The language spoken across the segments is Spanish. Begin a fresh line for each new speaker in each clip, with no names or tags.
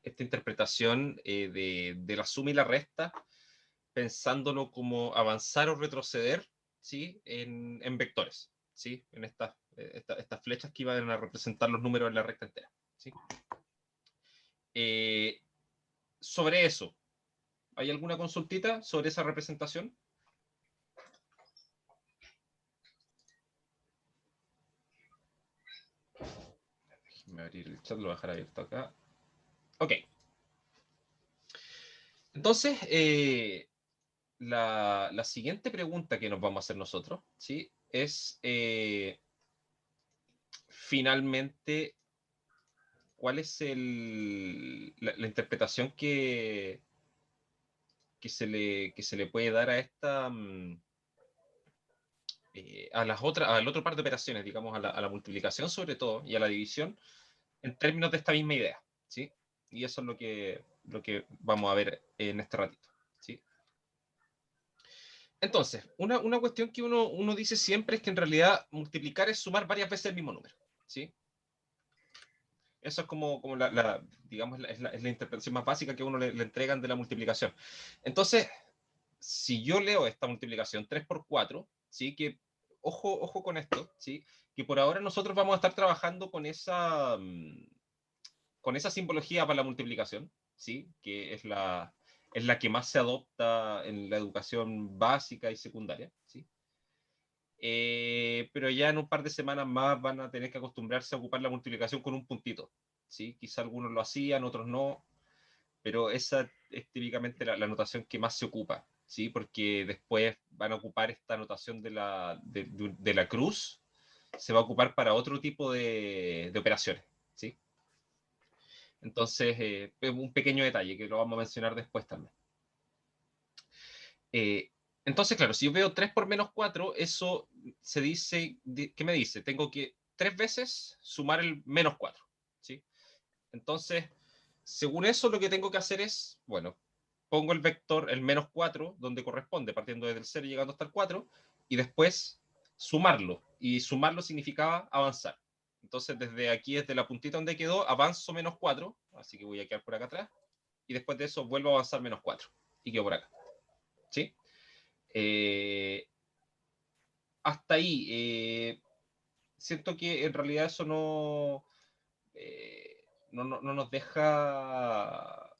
esta interpretación de la suma y la resta, pensándolo como avanzar o retroceder, ¿sí? En vectores, ¿sí? En estas flechas que iban a representar los números en la recta entera, ¿sí? Sobre eso, ¿hay alguna consultita sobre esa representación? Déjenme abrir el chat, lo voy a dejar abierto acá. Ok. Entonces, la siguiente pregunta que nos vamos a hacer nosotros, ¿sí? Es finalmente, ¿cuál es la interpretación que se le puede dar a esta al otro par de operaciones, digamos, a la multiplicación sobre todo y a la división, en términos de esta misma idea, ¿sí? Y eso es lo que vamos a ver en este ratito, ¿sí? Entonces, una cuestión que uno dice siempre es que en realidad multiplicar es sumar varias veces el mismo número, ¿sí? Eso es como digamos, es la interpretación más básica que uno le entregan de la multiplicación. Entonces, si yo leo esta multiplicación 3 por 4, ¿sí? Que, ojo con esto, ¿sí? Que por ahora nosotros vamos a estar trabajando con esa simbología para la multiplicación, ¿sí? Que es la que más se adopta en la educación básica y secundaria, ¿sí? Pero ya en un par de semanas más van a tener que acostumbrarse a ocupar la multiplicación con un puntito, ¿sí? Quizá algunos lo hacían, otros no, pero esa es típicamente la notación que más se ocupa, ¿sí? Porque después van a ocupar esta notación de la cruz, se va a ocupar para otro tipo de operaciones, ¿sí? Entonces, un pequeño detalle que lo vamos a mencionar después también. Eh, entonces, claro, si yo veo 3 por menos 4, eso se dice, ¿qué me dice? Tengo que 3 veces sumar el menos 4, ¿sí? Entonces, según eso, lo que tengo que hacer es, bueno, pongo el vector, el menos 4, donde corresponde, partiendo desde el 0 y llegando hasta el 4, y después sumarlo. Y sumarlo significaba avanzar. Entonces, desde aquí, desde la puntita donde quedó, avanzo menos 4, así que voy a quedar por acá atrás, y después de eso vuelvo a avanzar menos 4, y quedo por acá, ¿sí? Eh, hasta ahí. Siento que en realidad eso no nos deja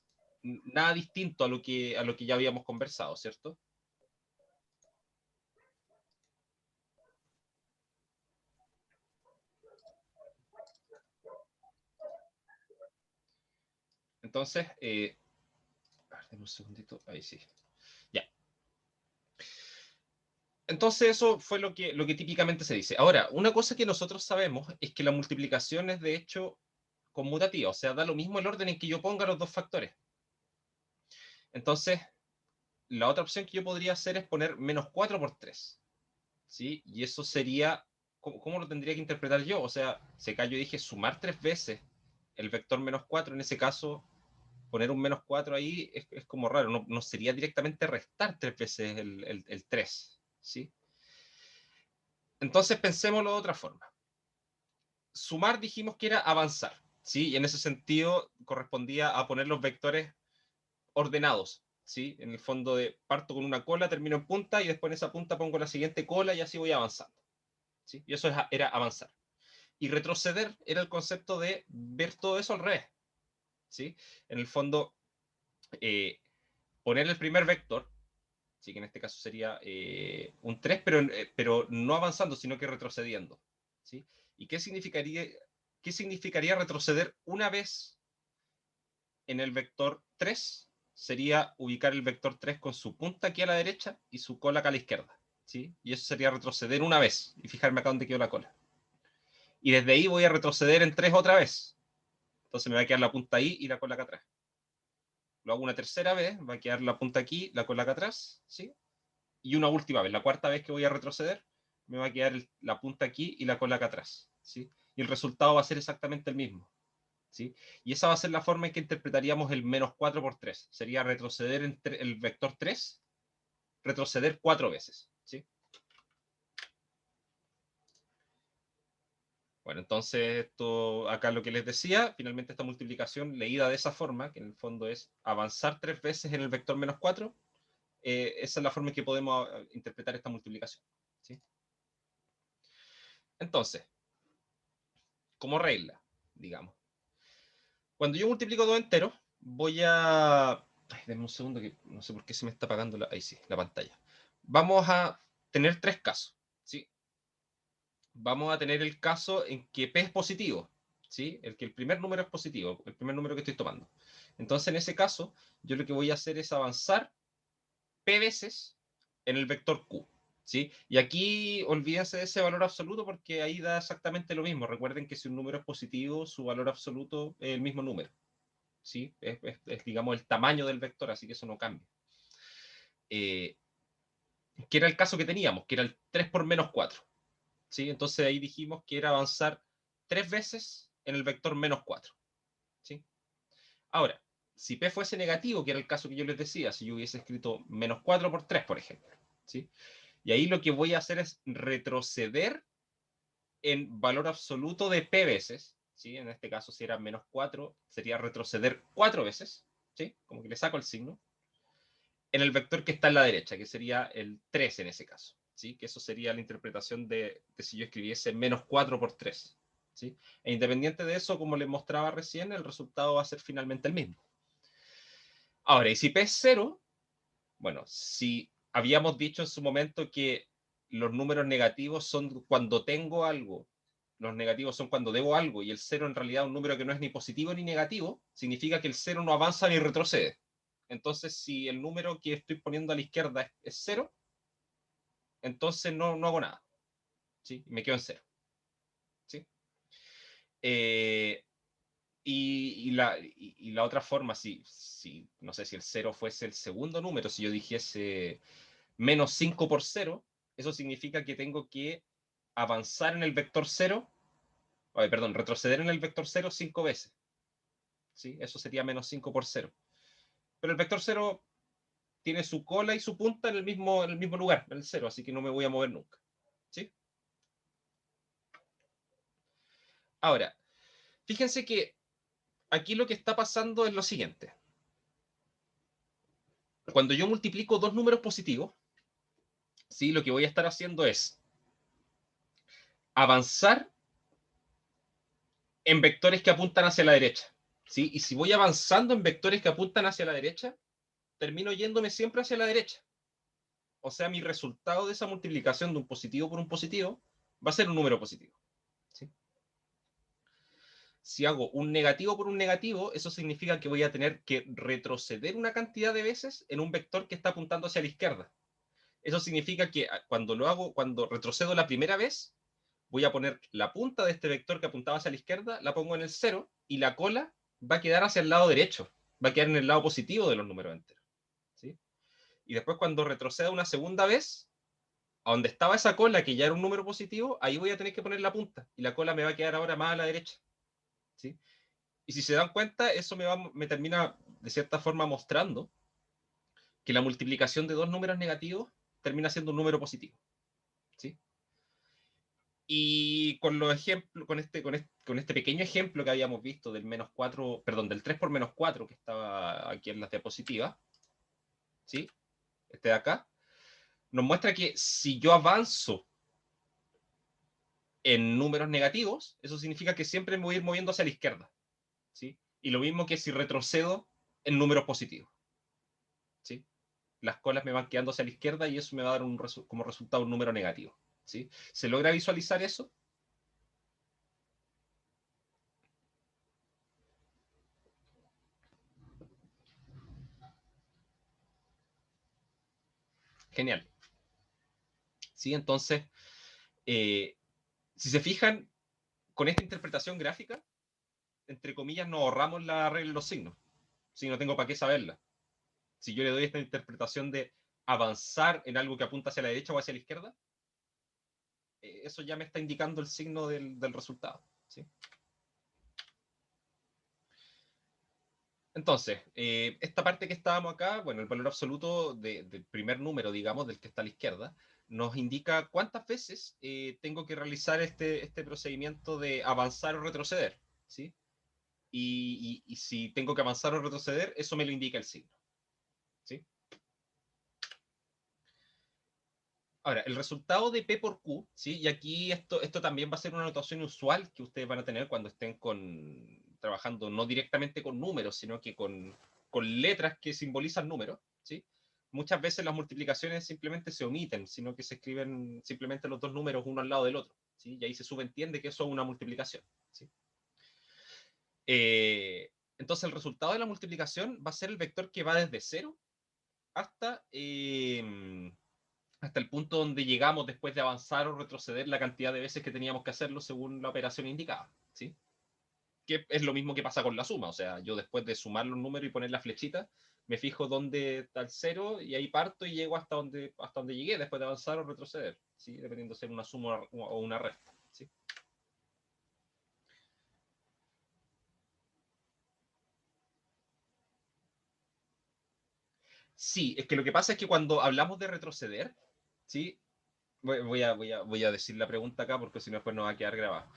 nada distinto a lo que ya habíamos conversado, ¿cierto? Entonces, a ver, un segundito, ahí sí. Ya. Entonces eso fue lo que típicamente se dice. Ahora, una cosa que nosotros sabemos es que la multiplicación es de hecho conmutativa, o sea, da lo mismo el orden en que yo ponga los dos factores. Entonces, la otra opción que yo podría hacer es poner menos 4 por 3, ¿sí? Y eso sería, ¿cómo lo tendría que interpretar yo? O sea, si acá yo dije sumar 3 veces el vector menos 4, en ese caso, poner un menos 4 ahí es como raro, no sería directamente restar 3 veces el 3, ¿sí? Entonces pensémoslo de otra forma. Sumar dijimos que era avanzar, ¿sí? Y en ese sentido correspondía a poner los vectores ordenados, ¿sí? En el fondo de parto con una cola, termino en punta y después en esa punta pongo la siguiente cola y así voy avanzando, ¿sí? Y eso era avanzar. Y retroceder era el concepto de ver todo eso al revés, ¿sí? En el fondo, eh, poner el primer vector, ¿sí? Que en este caso sería un 3, pero no avanzando, sino que retrocediendo, ¿sí? ¿Y qué significaría retroceder una vez en el vector 3? Sería ubicar el vector 3 con su punta aquí a la derecha y su cola acá a la izquierda, ¿sí? Y eso sería retroceder una vez y fijarme acá donde quedó la cola. Y desde ahí voy a retroceder en 3 otra vez. Entonces me va a quedar la punta ahí y la cola acá atrás. Lo hago una tercera vez, va a quedar la punta aquí, la cola acá atrás, ¿sí? Y una última vez, la cuarta vez que voy a retroceder, me va a quedar la punta aquí y la cola acá atrás, ¿sí? Y el resultado va a ser exactamente el mismo, ¿sí? Y esa va a ser la forma en que interpretaríamos el menos 4 por 3. Sería retroceder el vector 3, retroceder 4 veces, ¿sí? Bueno, entonces esto, acá lo que les decía, finalmente esta multiplicación leída de esa forma, que en el fondo es avanzar 3 veces en el vector menos 4, esa es la forma en que podemos interpretar esta multiplicación. ¿Sí? Entonces, como regla, digamos, cuando yo multiplico dos enteros, voy a... Ay, denme un segundo que no sé por qué se me está apagando la... Ahí sí, la pantalla. Vamos a tener tres casos. ¿Sí? Vamos a tener el caso en que P es positivo, ¿sí? El que el primer número es positivo, el primer número que estoy tomando. Entonces, en ese caso, yo lo que voy a hacer es avanzar P veces en el vector Q, ¿sí? Y aquí olvídense de ese valor absoluto porque ahí da exactamente lo mismo. Recuerden que si un número es positivo, su valor absoluto es el mismo número, ¿sí? Es digamos, el tamaño del vector, así que eso no cambia. Que era el caso que teníamos, que era el 3 por menos 4. ¿Sí? Entonces ahí dijimos que era avanzar 3 veces en el vector menos 4. ¿Sí? Ahora, si P fuese negativo, que era el caso que yo les decía, si yo hubiese escrito menos 4 por 3, por ejemplo. ¿Sí? Y ahí lo que voy a hacer es retroceder en valor absoluto de P veces. ¿Sí? En este caso, si era menos 4, sería retroceder 4 veces. ¿Sí? Como que le saco el signo. En el vector que está en la derecha, que sería el 3 en ese caso. ¿Sí? Que eso sería la interpretación de si yo escribiese menos 4 por 3. ¿Sí? E independiente de eso, como les mostraba recién, el resultado va a ser finalmente el mismo. Ahora, y si P es 0, bueno, si habíamos dicho en su momento que los números negativos son cuando tengo algo, los negativos son cuando debo algo, y el 0 en realidad es un número que no es ni positivo ni negativo, significa que el 0 no avanza ni retrocede. Entonces, si el número que estoy poniendo a la izquierda es 0, entonces no hago nada. ¿Sí? Me quedo en 0. ¿Sí? Eh, la otra forma, si, no sé, si el 0 fuese el segundo número, si yo dijese menos 5 por 0, eso significa que tengo que avanzar en el vector 0, perdón, retroceder en el vector 0 5 veces. ¿Sí? Eso sería menos 5 por 0. Pero el vector 0 tiene su cola y su punta en el mismo lugar, en el 0, así que no me voy a mover nunca. ¿Sí? Ahora, fíjense que aquí lo que está pasando es lo siguiente. Cuando yo multiplico dos números positivos, ¿sí? Lo que voy a estar haciendo es avanzar en vectores que apuntan hacia la derecha. ¿Sí? Y si voy avanzando en vectores que apuntan hacia la derecha, termino yéndome siempre hacia la derecha. O sea, mi resultado de esa multiplicación de un positivo por un positivo va a ser un número positivo. ¿Sí? Si hago un negativo por un negativo, eso significa que voy a tener que retroceder una cantidad de veces en un vector que está apuntando hacia la izquierda. Eso significa que cuando lo hago, cuando retrocedo la primera vez, voy a poner la punta de este vector que apuntaba hacia la izquierda, la pongo en el 0 y la cola va a quedar hacia el lado derecho, va a quedar en el lado positivo de los números enteros. ¿Sí? Y después cuando retroceda una segunda vez, a donde estaba esa cola, que ya era un número positivo, ahí voy a tener que poner la punta y la cola me va a quedar ahora más a la derecha. ¿Sí? Y si se dan cuenta, eso me termina de cierta forma mostrando que la multiplicación de dos números negativos termina siendo un número positivo. ¿Sí? Y con los ejemplos, con este pequeño ejemplo que habíamos visto del menos 4, perdón, del 3 por menos 4 que estaba aquí en las diapositivas, ¿sí? Este de acá, nos muestra que si yo avanzo en números negativos, eso significa que siempre me voy a ir moviendo hacia la izquierda, ¿sí? Y lo mismo que si retrocedo en números positivos, ¿sí? Las colas me van quedando hacia la izquierda y eso me va a dar como resultado un número negativo, ¿sí? ¿Se logra visualizar eso? Genial. ¿Sí? Entonces, eh, si se fijan, con esta interpretación gráfica, entre comillas, nos ahorramos la regla de los signos. Si no tengo para qué saberla. Si yo le doy esta interpretación de avanzar en algo que apunta hacia la derecha o hacia la izquierda, eso ya me está indicando el signo del resultado. ¿Sí? Entonces, esta parte que estábamos acá, bueno, el valor absoluto del primer número, digamos, del que está a la izquierda, nos indica cuántas veces tengo que realizar este procedimiento de avanzar o retroceder, ¿sí? Y si tengo que avanzar o retroceder, eso me lo indica el signo, ¿sí? Ahora, el resultado de P por Q, ¿sí? Y aquí esto también va a ser una notación usual que ustedes van a tener cuando estén trabajando no directamente con números, sino que con letras que simbolizan números, ¿sí? Muchas veces las multiplicaciones simplemente se omiten, sino que se escriben simplemente los dos números uno al lado del otro, ¿sí? Y ahí se subentiende que eso es una multiplicación, ¿sí? Entonces el resultado de la multiplicación va a ser el vector que va desde 0 hasta, hasta el punto donde llegamos después de avanzar o retroceder la cantidad de veces que teníamos que hacerlo según la operación indicada, ¿sí? Que es lo mismo que pasa con la suma, o sea, yo después de sumar los números y poner la flechita, me fijo dónde está el 0 y ahí parto y llego hasta donde llegué después de avanzar o retroceder, ¿sí? Dependiendo si es una suma o una resta, ¿sí? Sí, es que lo que pasa es que cuando hablamos de retroceder, ¿sí? Voy a decir la pregunta acá porque si no después no va a quedar grabado.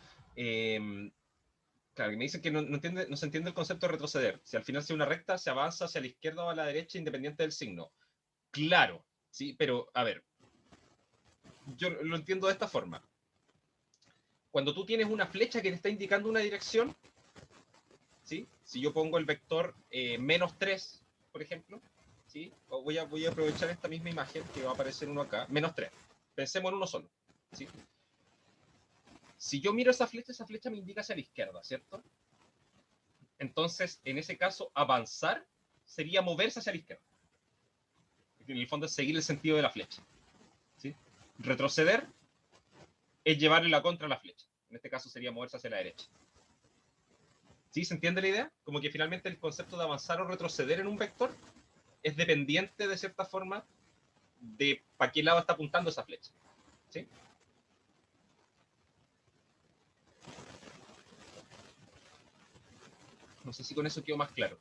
Claro, y me dicen que no se entiende el concepto de retroceder. Si al final se una recta, se avanza hacia la izquierda o a la derecha independiente del signo. Claro, sí, pero a ver, yo lo entiendo de esta forma. Cuando tú tienes una flecha que te está indicando una dirección, ¿sí? Si yo pongo el vector -3, por ejemplo, ¿sí? Voy a aprovechar esta misma imagen que va a aparecer uno acá, -3. Pensemos en uno solo, ¿sí? Si yo miro esa flecha me indica hacia la izquierda, ¿cierto? Entonces, en ese caso, avanzar sería moverse hacia la izquierda. En el fondo es seguir el sentido de la flecha, ¿sí? Retroceder es llevarle la contra a la flecha. En este caso sería moverse hacia la derecha. ¿Sí? ¿Se entiende la idea? Como que finalmente el concepto de avanzar o retroceder en un vector es dependiente de cierta forma de para qué lado está apuntando esa flecha. ¿Sí? No sé si con eso quedó más claro.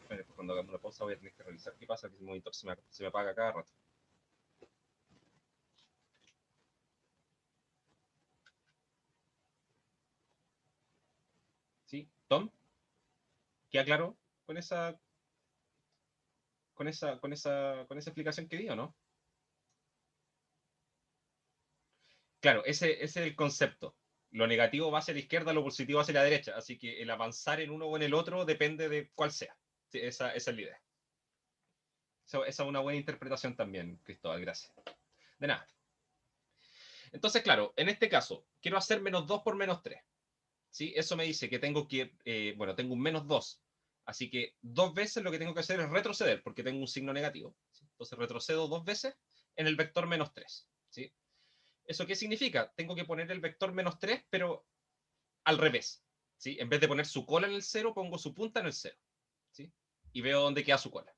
Bueno, pues cuando hagamos una pausa voy a tener que revisar qué pasa, que el monitor se me apaga cada rato. ¿Sí? Tom, ¿queda claro con esa explicación que di o no? Claro, ese es el concepto. Lo negativo va hacia la izquierda, lo positivo hacia la derecha. Así que el avanzar en uno o en el otro depende de cuál sea. Sí, esa es la idea. Esa es una buena interpretación también, Cristóbal, gracias. De nada. Entonces, claro, en este caso, quiero hacer -2 por -3. ¿Sí? Eso me dice que bueno, tengo un -2. Así que dos veces lo que tengo que hacer es retroceder, porque tengo un signo negativo. ¿Sí? Entonces retrocedo dos veces en el vector -3. ¿Sí? ¿Eso qué significa? Tengo que poner el vector -3, pero al revés. ¿Sí? En vez de poner su cola en el 0, pongo su punta en el 0. ¿Sí? Y veo dónde queda su cola.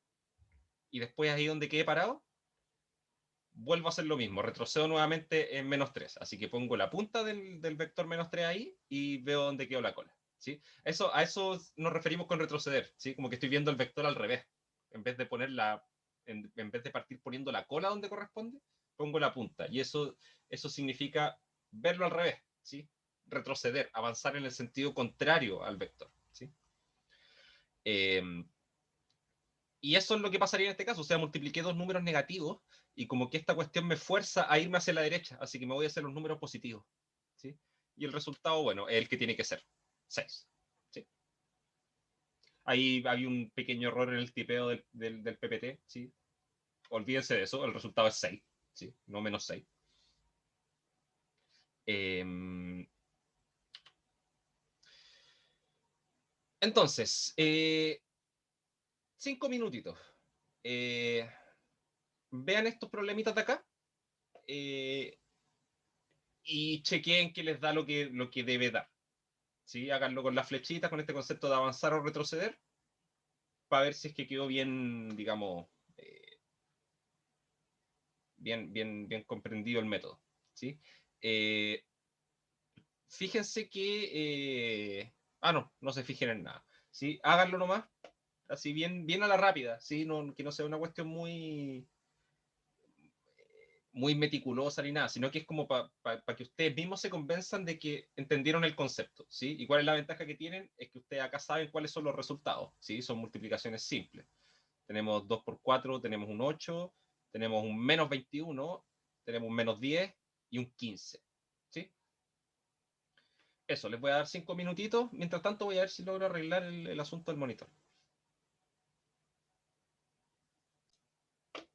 Y después ahí donde quede parado, vuelvo a hacer lo mismo. Retrocedo nuevamente en -3. Así que pongo la punta del vector -3 ahí y veo dónde quedó la cola. ¿Sí? A eso nos referimos con retroceder. ¿Sí? Como que estoy viendo el vector al revés. En vez de en vez de partir poniendo la cola donde corresponde, pongo la punta. Y eso significa verlo al revés. ¿Sí? Retroceder, avanzar en el sentido contrario al vector. ¿Sí? Eh, y eso es lo que pasaría en este caso. O sea, multipliqué dos números negativos y como que esta cuestión me fuerza a irme hacia la derecha. Así que me voy a hacer los números positivos. ¿Sí? Y el resultado, bueno, es el que tiene que ser. 6. ¿Sí? Ahí había un pequeño error en el tipeo del PPT. ¿Sí? Olvídense de eso. El resultado es 6. ¿Sí? No -6. Entonces, 5 minutitos. Eh, vean estos problemitas de acá. eh, y chequeen que les da lo que debe dar. ¿Sí? Háganlo con las flechitas, con este concepto de avanzar o retroceder, para ver si es que quedó bien, digamos, bien comprendido el método. ¿sí? Fíjense que... no se fijen en nada, ¿sí? Háganlo nomás, así bien, bien a la rápida, ¿sí? Que no sea una cuestión muy meticulosa ni nada, sino que es como para que ustedes mismos se convenzan de que entendieron el concepto, ¿sí? ¿Y cuál es la ventaja que tienen? Es que ustedes acá saben cuáles son los resultados, ¿sí? Son multiplicaciones simples. Tenemos 2 por 4, tenemos un 8, tenemos un menos 21, tenemos un menos 10 y un 15, ¿sí? Eso, les voy a dar 5 minutitos. Mientras tanto voy a ver si logro arreglar el asunto del monitor.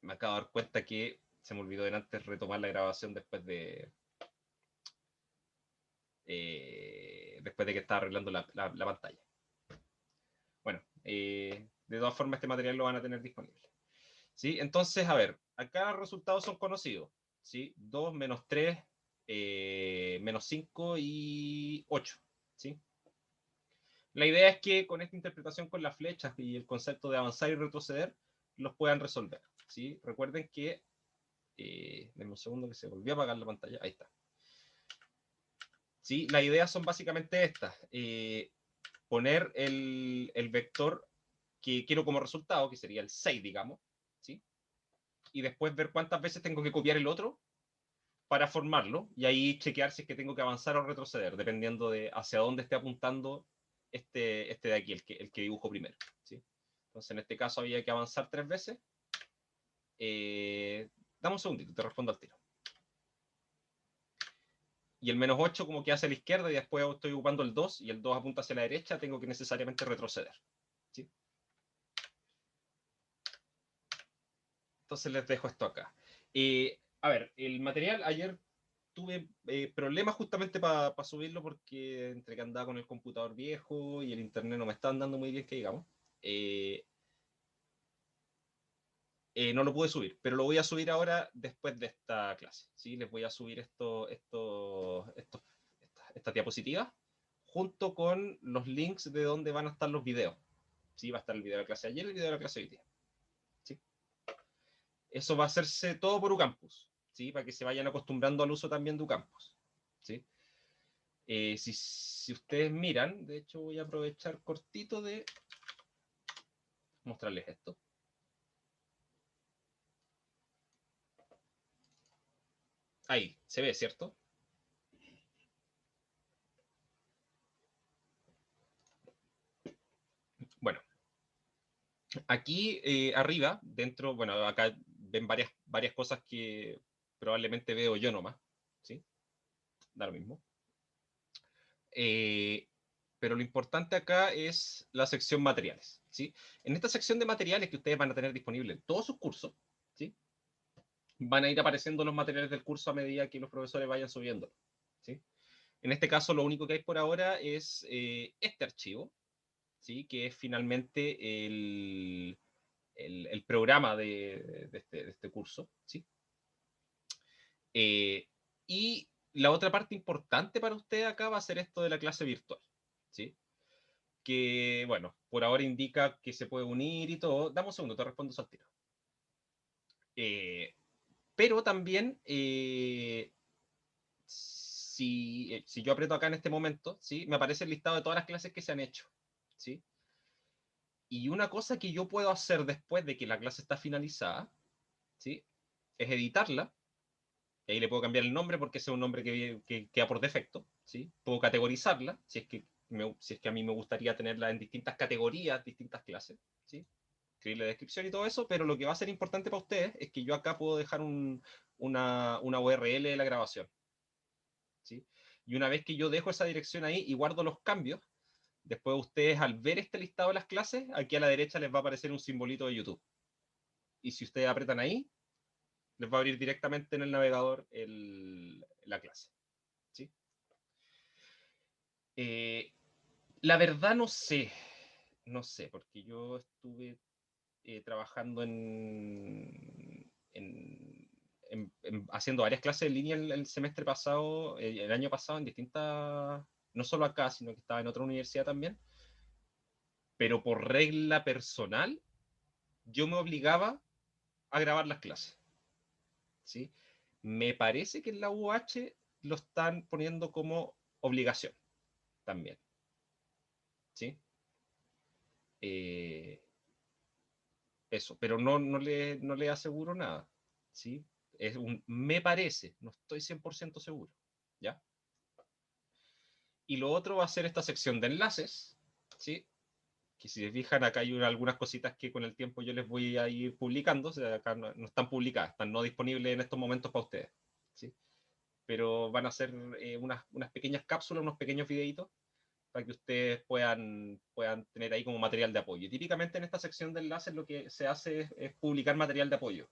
Me acabo de dar cuenta que se me olvidó de antes retomar la grabación después de que estaba arreglando la pantalla. Bueno, de todas formas este material lo van a tener disponible. ¿Sí? Entonces, a ver, acá los resultados son conocidos. ¿Sí? 2 menos 3, menos 5 y 8. ¿Sí? La idea es que con esta interpretación con las flechas y el concepto de avanzar y retroceder, los puedan resolver. ¿Sí? Recuerden que... denme un segundo que se volvió a apagar la pantalla. Ahí está. ¿Sí? Las ideas son básicamente estas. Poner el vector que quiero como resultado, que sería el 6, digamos, ¿sí? Y después ver cuántas veces tengo que copiar el otro para formarlo, y ahí chequear si es que tengo que avanzar o retroceder, dependiendo de hacia dónde esté apuntando este de aquí, el que dibujo primero, ¿sí? Entonces, en este caso había que avanzar 3 veces. Dame un segundito, te respondo al tiro. Y el menos 8 como que hacia la izquierda, y después estoy ocupando el 2, y el 2 apunta hacia la derecha, tengo que necesariamente retroceder, ¿sí? Entonces les dejo esto acá. A ver, el material, ayer tuve problemas justamente para subirlo porque entre que andaba con el computador viejo y el internet no me está andando muy bien, que digamos. eh, no lo pude subir, pero lo voy a subir ahora después de esta clase, ¿sí? Les voy a subir esta diapositiva junto con los links de donde van a estar los videos, ¿sí? Va a estar el video de la clase de ayer y el video de la clase de hoy día, ¿sí? Eso va a hacerse todo por Ucampus, ¿sí? Para que se vayan acostumbrando al uso también de Ucampus, ¿sí? Si ustedes miran, de hecho voy a aprovechar cortito de mostrarles esto. Ahí, se ve, ¿cierto? Bueno, aquí arriba, dentro, bueno, acá ven varias cosas que probablemente veo yo nomás, ¿sí? Da lo mismo. Pero lo importante acá es la sección materiales, ¿sí? En esta sección de materiales que ustedes van a tener disponible en todos sus cursos, ¿sí? Van a ir apareciendo los materiales del curso a medida que los profesores vayan subiendo, ¿sí? En este caso, lo único que hay por ahora es este archivo, ¿sí? Que es finalmente el programa de este curso, ¿sí? Y la otra parte importante para usted acá va a ser esto de la clase virtual, ¿sí? Que, bueno, por ahora indica que se puede unir y todo. Dame un segundo, te respondo eso al tiro. Pero también, si yo aprieto acá en este momento, ¿sí? Me aparece el listado de todas las clases que se han hecho, ¿sí? Y una cosa que yo puedo hacer después de que la clase está finalizada, ¿sí? Es editarla. Y ahí le puedo cambiar el nombre porque ese es un nombre que queda por defecto, ¿sí? Puedo categorizarla, si es que a mí me gustaría tenerla en distintas categorías, distintas clases, ¿sí? Escribir la descripción y todo eso, pero lo que va a ser importante para ustedes es que yo acá puedo dejar una URL de la grabación, ¿sí? Y una vez que yo dejo esa dirección ahí y guardo los cambios, después ustedes al ver este listado de las clases, aquí a la derecha les va a aparecer un simbolito de YouTube. Y si ustedes apretan ahí, les va a abrir directamente en el navegador la clase, ¿sí? Eh, la verdad no sé, porque yo estuve trabajando haciendo varias clases en línea el semestre pasado, el año pasado en distintas, no solo acá, sino que estaba en otra universidad también, pero por regla personal yo me obligaba a grabar las clases, ¿sí? Me parece que en la UH lo están poniendo como obligación también. ¿Sí? Eso, pero no le aseguro nada. ¿Sí? Me parece, no estoy 100% seguro. ¿Ya? Y lo otro va a ser esta sección de enlaces, ¿sí? Que si se fijan, acá hay algunas cositas que con el tiempo yo les voy a ir publicando, o sea, acá no están publicadas, están no disponibles en estos momentos para ustedes, ¿sí? Pero van a ser unas pequeñas cápsulas, unos pequeños videitos para que ustedes puedan tener ahí como material de apoyo. Y típicamente en esta sección de enlaces lo que se hace es publicar material de apoyo,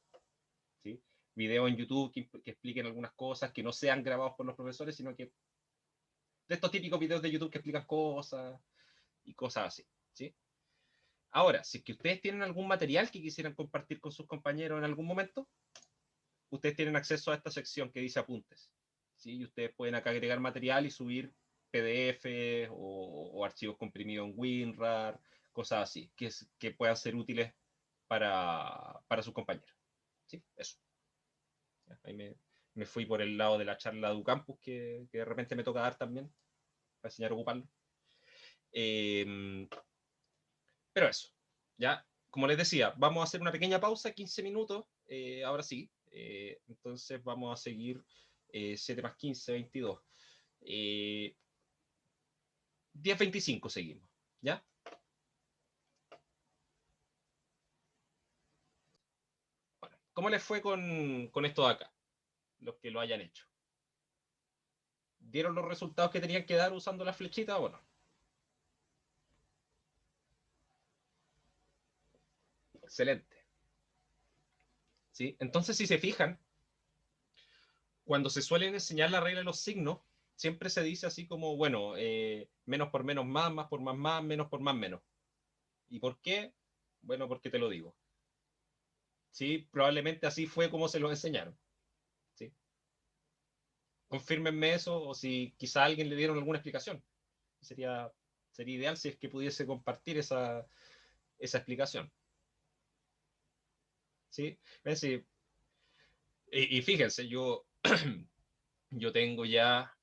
¿sí? Videos en YouTube que expliquen algunas cosas, que no sean grabados por los profesores, sino que de estos típicos videos de YouTube que explican cosas y cosas así, ¿sí? Ahora, si es que ustedes tienen algún material que quisieran compartir con sus compañeros en algún momento, ustedes tienen acceso a esta sección que dice apuntes, ¿sí? Y ustedes pueden acá agregar material y subir PDF o archivos comprimidos en WinRAR, cosas así, que puedan ser útiles para sus compañeros. ¿Sí? Eso. Ahí me fui por el lado de la charla de Ucampus que de repente me toca dar también, para enseñar a ocuparlo. Pero eso, ya, como les decía, vamos a hacer una pequeña pausa, 15 minutos, ahora sí. Entonces vamos a seguir 7 más 15, 22. 10:25 seguimos, ¿ya? Bueno, ¿cómo les fue con esto de acá? Los que lo hayan hecho. ¿Dieron los resultados que tenían que dar usando la flechita o no? Excelente. ¿Sí? Entonces, si se fijan, cuando se suelen enseñar la regla de los signos, siempre se dice así como, bueno, menos por menos más por más, menos por más menos. ¿Y por qué? Bueno, porque te lo digo. Sí, probablemente así fue como se lo enseñaron. ¿Sí? Confírmenme eso o si quizá a alguien le dieron alguna explicación. Sería, sería ideal si es que pudiese compartir esa explicación. ¿Sí? Es decir, y fíjense, yo tengo ya.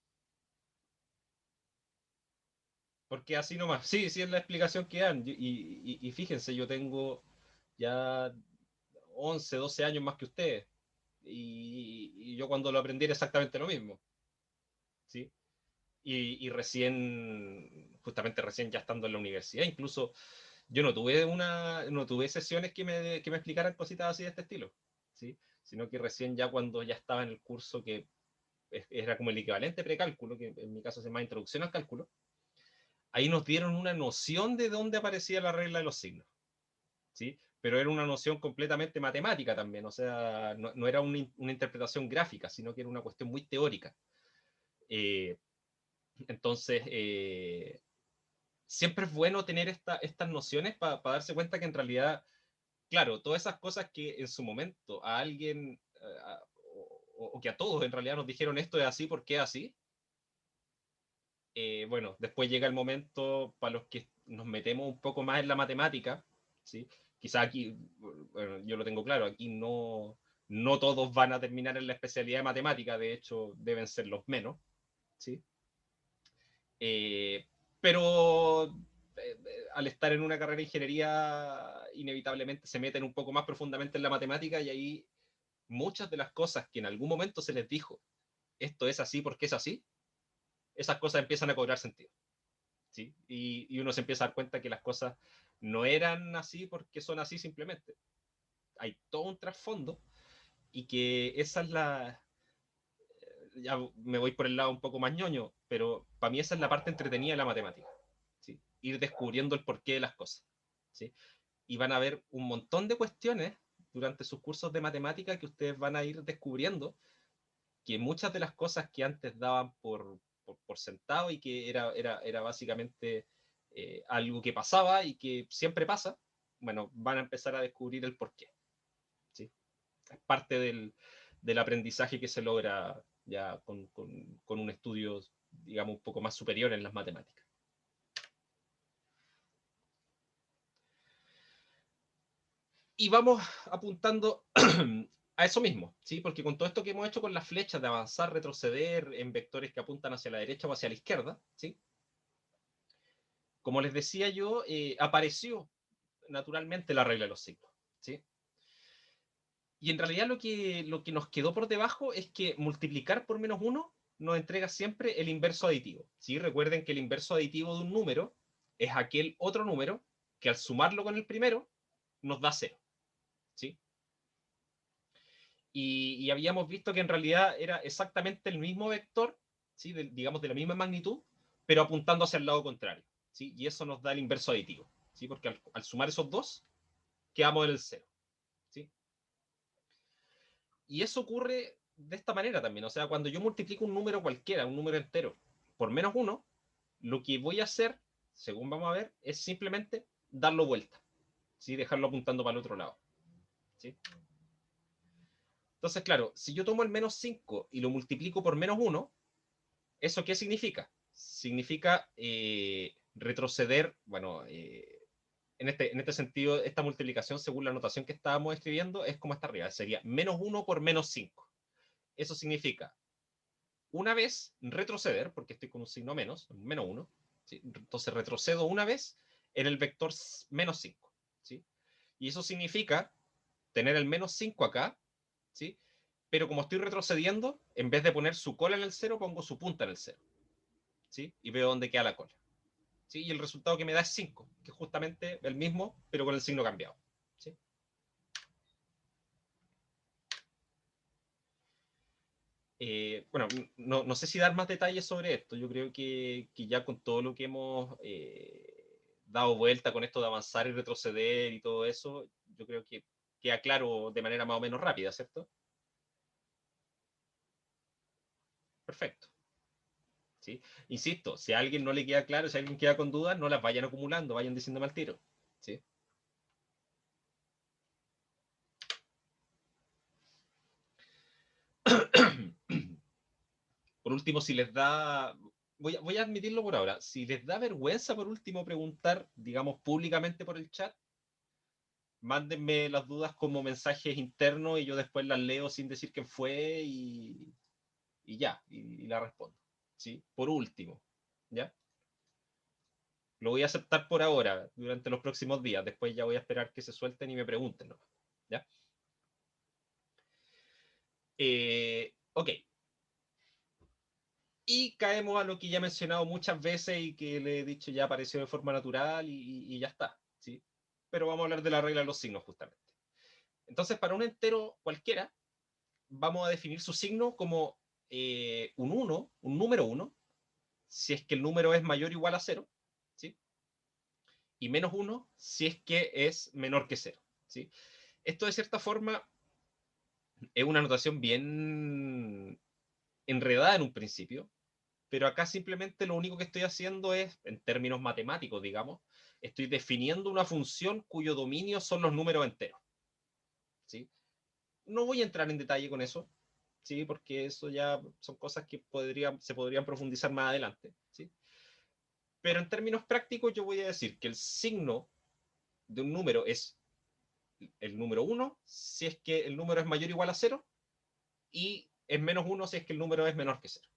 Porque así nomás. Sí, sí es la explicación que dan. Y fíjense, yo tengo ya 11 12 años más que ustedes. Y yo cuando lo aprendí era exactamente lo mismo. ¿Sí? Y recién, justamente recién ya estando en la universidad, incluso yo no tuve sesiones que me explicaran cositas así de este estilo, ¿sí? Sino que recién ya cuando ya estaba en el curso que era como el equivalente precálculo, que en mi caso se llama Introducción al Cálculo, ahí nos dieron una noción de dónde aparecía la regla de los signos, ¿sí? Pero era una noción completamente matemática también, o sea, no era una interpretación gráfica, sino que era una cuestión muy teórica. Eh, entonces, siempre es bueno tener estas nociones para darse cuenta que en realidad, claro, todas esas cosas que en su momento a alguien, o que a todos en realidad nos dijeron esto es así porque es así, bueno, después llega el momento para los que nos metemos un poco más en la matemática, ¿sí? Quizá aquí, bueno, yo lo tengo claro, aquí no todos van a terminar en la especialidad de matemática, de hecho deben ser los menos, ¿sí? Eh, pero al estar en una carrera de ingeniería, inevitablemente se meten un poco más profundamente en la matemática y ahí muchas de las cosas que en algún momento se les dijo, esto es así porque es así, esas cosas empiezan a cobrar sentido. ¿Sí? Y uno se empieza a dar cuenta que las cosas no eran así porque son así simplemente. Hay todo un trasfondo y que esa es la, ya me voy por el lado un poco más ñoño, pero para mí esa es la parte entretenida de la matemática. ¿Sí? Ir descubriendo el porqué de las cosas. ¿Sí? Y van a haber un montón de cuestiones durante sus cursos de matemática que ustedes van a ir descubriendo que muchas de las cosas que antes daban por sentado y que era básicamente algo que pasaba y que siempre pasa, bueno, van a empezar a descubrir el porqué. ¿Sí? Es parte del aprendizaje que se logra ya con un estudio, digamos, un poco más superior en las matemáticas. Y vamos apuntando A eso mismo, ¿sí? Porque con todo esto que hemos hecho con las flechas de avanzar, retroceder en vectores que apuntan hacia la derecha o hacia la izquierda, ¿sí? Como les decía yo, apareció naturalmente la regla de los signos, ¿sí? Y en realidad lo que nos quedó por debajo es que multiplicar por menos 1 nos entrega siempre el inverso aditivo, ¿sí? Recuerden que el inverso aditivo de un número es aquel otro número que al sumarlo con el primero nos da 0, ¿sí? Y habíamos visto que en realidad era exactamente el mismo vector, ¿sí? Digamos de la misma magnitud, pero apuntando hacia el lado contrario, ¿sí? Y eso nos da el inverso aditivo, ¿sí? Porque al sumar esos dos, quedamos en el 0, ¿sí? Y eso ocurre de esta manera también, o sea, cuando yo multiplico un número cualquiera, un número entero, por menos 1, lo que voy a hacer, según vamos a ver, es simplemente darlo vuelta, ¿sí? Dejarlo apuntando para el otro lado, ¿sí? Entonces, claro, si yo tomo el menos 5 y lo multiplico por menos 1, ¿eso qué significa? Significa retroceder, bueno, en este sentido, esta multiplicación, según la notación que estábamos escribiendo, es como está arriba, sería menos 1 por menos 5. Eso significa, una vez retroceder, porque estoy con un signo menos, menos 1, ¿sí? Entonces retrocedo una vez en el vector menos 5, ¿sí? Y eso significa tener el menos 5 acá, ¿sí? Pero como estoy retrocediendo, en vez de poner su cola en el 0, pongo su punta en el 0, ¿sí? Y veo dónde queda la cola, ¿sí? Y el resultado que me da es 5, que es justamente el mismo, pero con el signo cambiado, ¿sí? Bueno, no sé si dar más detalles sobre esto. Yo creo que ya con todo lo que hemos dado vuelta con esto de avanzar y retroceder y todo eso, yo creo que queda claro de manera más o menos rápida, ¿cierto? Perfecto. ¿Sí? Insisto, si a alguien no le queda claro, si a alguien queda con dudas, no las vayan acumulando, vayan diciéndome al tiro. ¿Sí? Por último, si les da, voy a admitirlo por ahora, si les da vergüenza por último preguntar, digamos, públicamente por el chat, mándenme las dudas como mensajes internos y yo después las leo sin decir quién fue y ya, y la respondo. ¿Sí? Por último, ¿ya? Lo voy a aceptar por ahora, durante los próximos días. Después ya voy a esperar que se suelten y me pregunten, ¿no? ¿Ya? Ok. Y caemos a lo que ya he mencionado muchas veces y que le he dicho ya apareció de forma natural y ya está, ¿sí? Pero vamos a hablar de la regla de los signos justamente. Entonces, para un entero cualquiera, vamos a definir su signo como un 1, un número 1, si es que el número es mayor o igual a 0, ¿sí? Y menos 1 si es que es menor que 0, ¿sí? Esto de cierta forma es una notación bien enredada en un principio, pero acá simplemente lo único que estoy haciendo es, en términos matemáticos, digamos, estoy definiendo una función cuyo dominio son los números enteros, ¿sí? No voy a entrar en detalle con eso, ¿sí? Porque eso ya son cosas que se podrían profundizar más adelante, ¿sí? Pero en términos prácticos yo voy a decir que el signo de un número es el número 1 si es que el número es mayor o igual a 0 y es menos 1 si es que el número es menor que 0,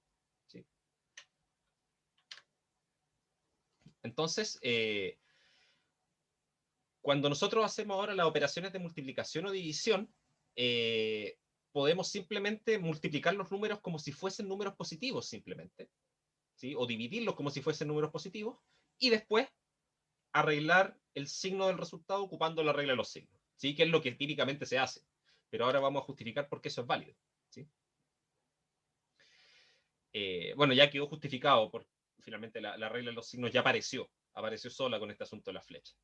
¿sí? Entonces, cuando nosotros hacemos ahora las operaciones de multiplicación o división, eh, podemos simplemente multiplicar los números como si fuesen números positivos simplemente, ¿sí? O dividirlos como si fuesen números positivos y después arreglar el signo del resultado ocupando la regla de los signos, ¿sí? Que es lo que típicamente se hace. Pero ahora vamos a justificar por qué eso es válido, ¿sí? Bueno, ya quedó justificado por finalmente la regla de los signos ya apareció sola con este asunto de las flechas,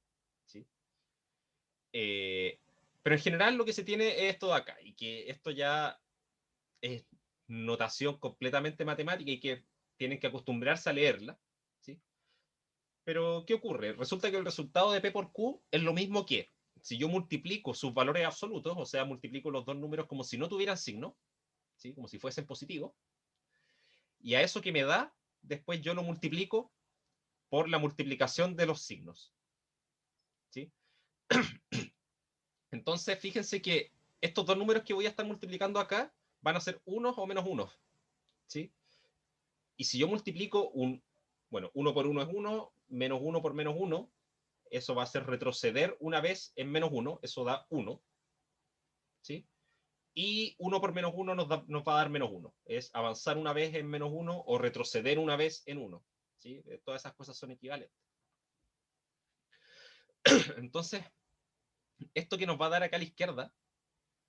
¿sí? Eh, pero en general lo que se tiene es esto de acá, y que esto ya es notación completamente matemática y que tienen que acostumbrarse a leerla, ¿sí? Pero, ¿qué ocurre? Resulta que el resultado de P por Q es lo mismo que si yo multiplico sus valores absolutos, o sea, multiplico los dos números como si no tuvieran signo, ¿sí? Como si fuesen positivos, y a eso que me da, después yo lo multiplico por la multiplicación de los signos, ¿sí? Entonces, fíjense que estos dos números que voy a estar multiplicando acá van a ser unos o menos unos, ¿sí? Y si yo multiplico bueno, 1 por 1 es 1, menos 1 por menos 1, eso va a ser retroceder una vez en menos 1, eso da 1, ¿sí? Y 1 por menos 1 nos va a dar menos 1. Es avanzar una vez en menos 1 o retroceder una vez en 1, ¿sí? Todas esas cosas son equivalentes. Entonces, esto que nos va a dar acá a la izquierda,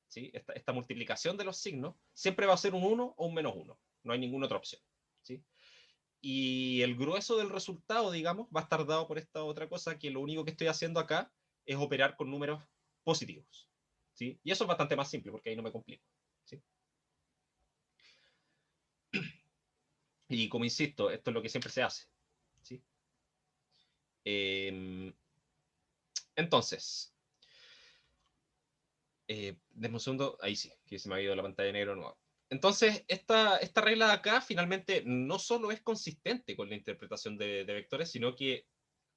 ¿sí? Esta multiplicación de los signos, siempre va a ser un 1 o un menos 1. No hay ninguna otra opción, ¿sí? Y el grueso del resultado, digamos, va a estar dado por esta otra cosa, que lo único que estoy haciendo acá es operar con números positivos, ¿sí? Y eso es bastante más simple, porque ahí no me complico, ¿sí? Y como insisto, esto es lo que siempre se hace, ¿sí? Entonces, denme un segundo, ahí sí, que se me ha ido la pantalla negra nueva. Entonces, esta regla de acá finalmente no solo es consistente con la interpretación de vectores, sino que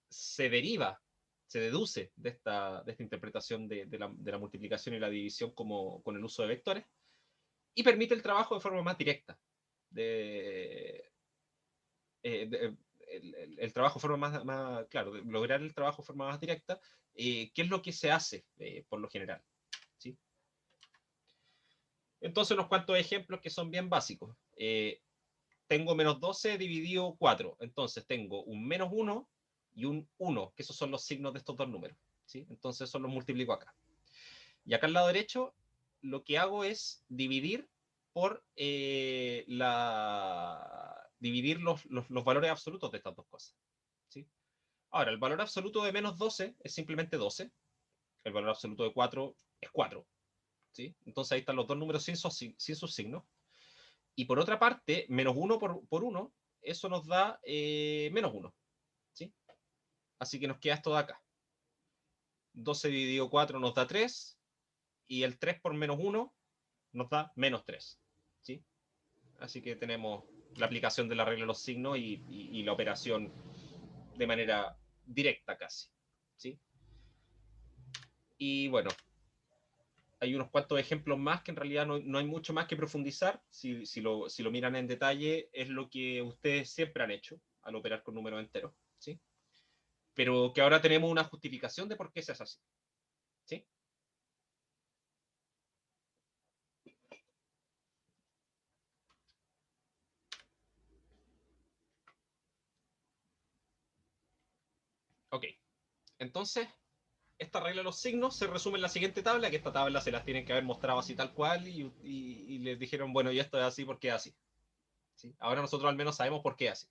se deriva, se deduce de esta interpretación de la multiplicación y la división con el uso de vectores, y permite el trabajo de forma más directa. El trabajo de forma claro, lograr el trabajo de forma más directa, ¿qué es lo que se hace por lo general? ¿Sí? Entonces, unos cuantos ejemplos que son bien básicos. Tengo menos 12 dividido 4. Entonces, tengo un menos 1 y un 1, que esos son los signos de estos dos números, ¿sí? Entonces, eso los multiplico acá. Y acá al lado derecho, lo que hago es dividir por dividir los valores absolutos de estas dos cosas, ¿sí? Ahora, el valor absoluto de menos 12 es simplemente 12. El valor absoluto de 4 es 4, ¿sí? Entonces, ahí están los dos números sin sus signos. Y por otra parte, menos 1 por 1, eso nos da menos 1, ¿sí? Así que nos queda esto de acá. 12 dividido 4 nos da 3, y el 3 por menos 1 nos da menos 3, ¿sí? Así que tenemos la aplicación de la regla de los signos y la operación de manera directa casi, ¿sí? Y bueno, hay unos cuantos ejemplos más que en realidad no hay mucho más que profundizar. Si lo miran en detalle, es lo que ustedes siempre han hecho al operar con números enteros, ¿sí? Pero que ahora tenemos una justificación de por qué se hace así, ¿sí? Ok, entonces esta regla de los signos se resume en la siguiente tabla, que esta tabla se las tienen que haber mostrado así tal cual, y les dijeron, bueno, y esto es así porque es así, ¿sí? Ahora nosotros al menos sabemos por qué es así.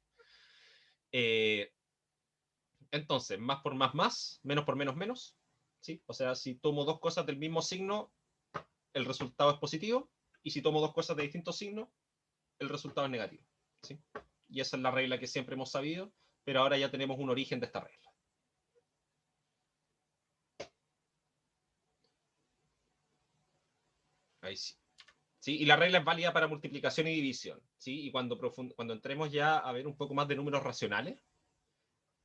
Entonces, más por más, menos por menos menos, ¿sí? O sea, si tomo dos cosas del mismo signo, el resultado es positivo, y si tomo dos cosas de distintos signos, el resultado es negativo, ¿sí? Y esa es la regla que siempre hemos sabido, pero ahora ya tenemos un origen de esta regla. Ahí sí. ¿Sí? Y la regla es válida para multiplicación y división, ¿sí? Y cuando entremos ya a ver un poco más de números racionales,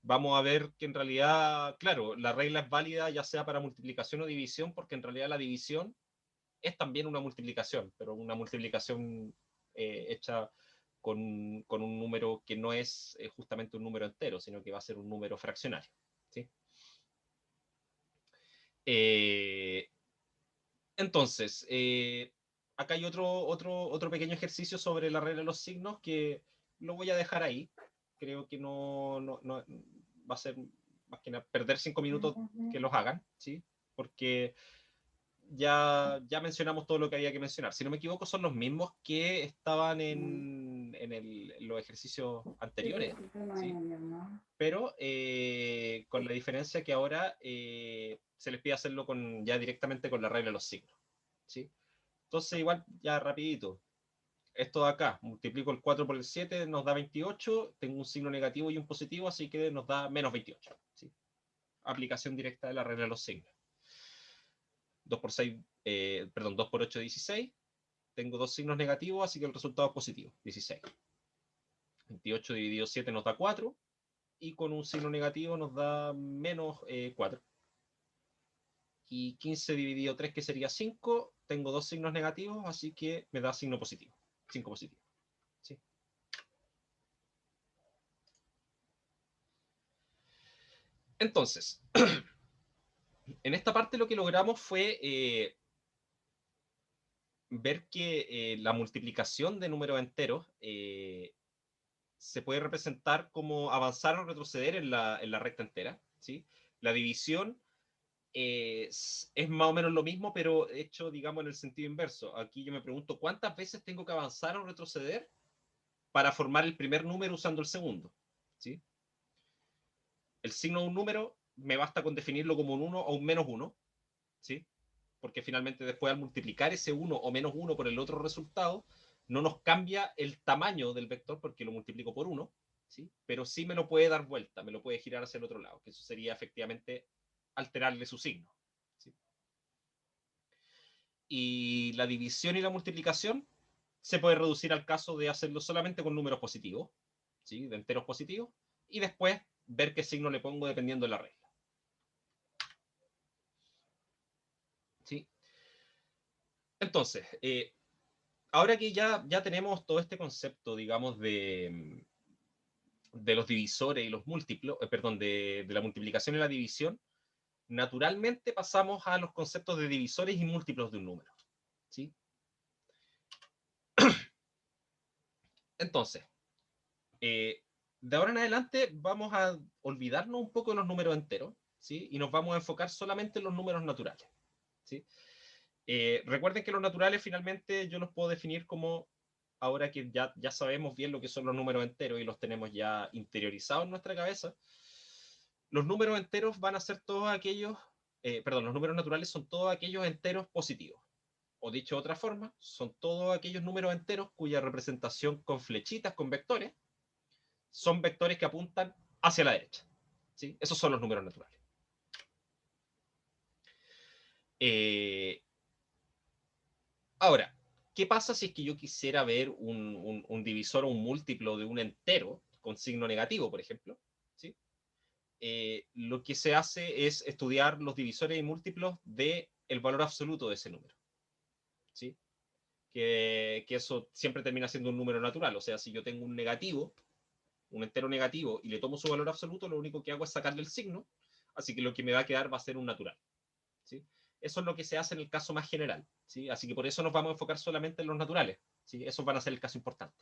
vamos a ver que en realidad, claro, la regla es válida ya sea para multiplicación o división, porque en realidad la división es también una multiplicación, pero una multiplicación hecha con un número que no es justamente un número entero, sino que va a ser un número fraccionario, ¿sí? Eh, entonces, acá hay otro pequeño ejercicio sobre la regla de los signos que lo voy a dejar ahí. Creo que no va a ser más que nada perder 5 minutos que los hagan, ¿sí? Porque ya mencionamos todo lo que había que mencionar. Si no me equivoco, son los mismos que estaban en los ejercicios anteriores, ¿sí? Pero con la diferencia que ahora se les pide hacerlo ya directamente con la regla de los signos, ¿sí? Entonces, igual, ya rapidito. Esto de acá, multiplico el 4 por el 7, nos da 28, tengo un signo negativo y un positivo, así que nos da menos 28, ¿sí? Aplicación directa de la regla de los signos. 2 por 6, perdón, 2 por 8, 16. Tengo dos signos negativos, así que el resultado es positivo, 16. 28 dividido 7 nos da 4, y con un signo negativo nos da menos 4. Y 15 dividido 3, que sería 5, tengo dos signos negativos, así que me da signo positivo, 5 positivo. ¿Sí? Entonces, en esta parte lo que logramos fue ver que la multiplicación de números enteros se puede representar como avanzar o retroceder en la recta entera. ¿Sí? La división es más o menos lo mismo, pero hecho, digamos, en el sentido inverso. Aquí yo me pregunto, ¿cuántas veces tengo que avanzar o retroceder para formar el primer número usando el segundo? ¿Sí? El signo de un número me basta con definirlo como un 1 o un menos 1, ¿sí? Porque finalmente después al multiplicar ese 1 o menos 1 por el otro resultado, no nos cambia el tamaño del vector porque lo multiplico por 1, ¿sí? Pero sí me lo puede dar vuelta, me lo puede girar hacia el otro lado, que eso sería efectivamente alterarle su signo. ¿Sí? Y la división y la multiplicación se puede reducir al caso de hacerlo solamente con números positivos, ¿sí? De enteros positivos, y después ver qué signo le pongo dependiendo de la regla. ¿Sí? Entonces, ahora que ya tenemos todo este concepto, digamos, de los divisores y los múltiplos, perdón, de la multiplicación y la división, naturalmente pasamos a los conceptos de divisores y múltiplos de un número. ¿Sí? Entonces, de ahora en adelante vamos a olvidarnos un poco de los números enteros, ¿sí? Y nos vamos a enfocar solamente en los números naturales. ¿Sí? Recuerden que los naturales finalmente yo los puedo definir como, ahora que ya sabemos bien lo que son los números enteros y los tenemos ya interiorizados en nuestra cabeza, los números enteros van a ser todos aquellos, perdón, los números naturales son todos aquellos enteros positivos. O dicho de otra forma, son todos aquellos números enteros cuya representación con flechitas, con vectores, son vectores que apuntan hacia la derecha. ¿Sí? Esos son los números naturales. Eh, Ahora, ¿qué pasa si es que yo quisiera ver un divisor o un múltiplo de un entero con signo negativo, por ejemplo? ¿Sí? Lo que se hace es estudiar los divisores y múltiplos del valor absoluto de ese número. ¿Sí? Que eso siempre termina siendo un número natural. O sea, si yo tengo un negativo, un entero negativo, y le tomo su valor absoluto, lo único que hago es sacarle el signo, así que lo que me va a quedar va a ser un natural. ¿Sí? Eso es lo que se hace en el caso más general. ¿Sí? Así que por eso nos vamos a enfocar solamente en los naturales. ¿Sí? Esos van a ser el caso importante.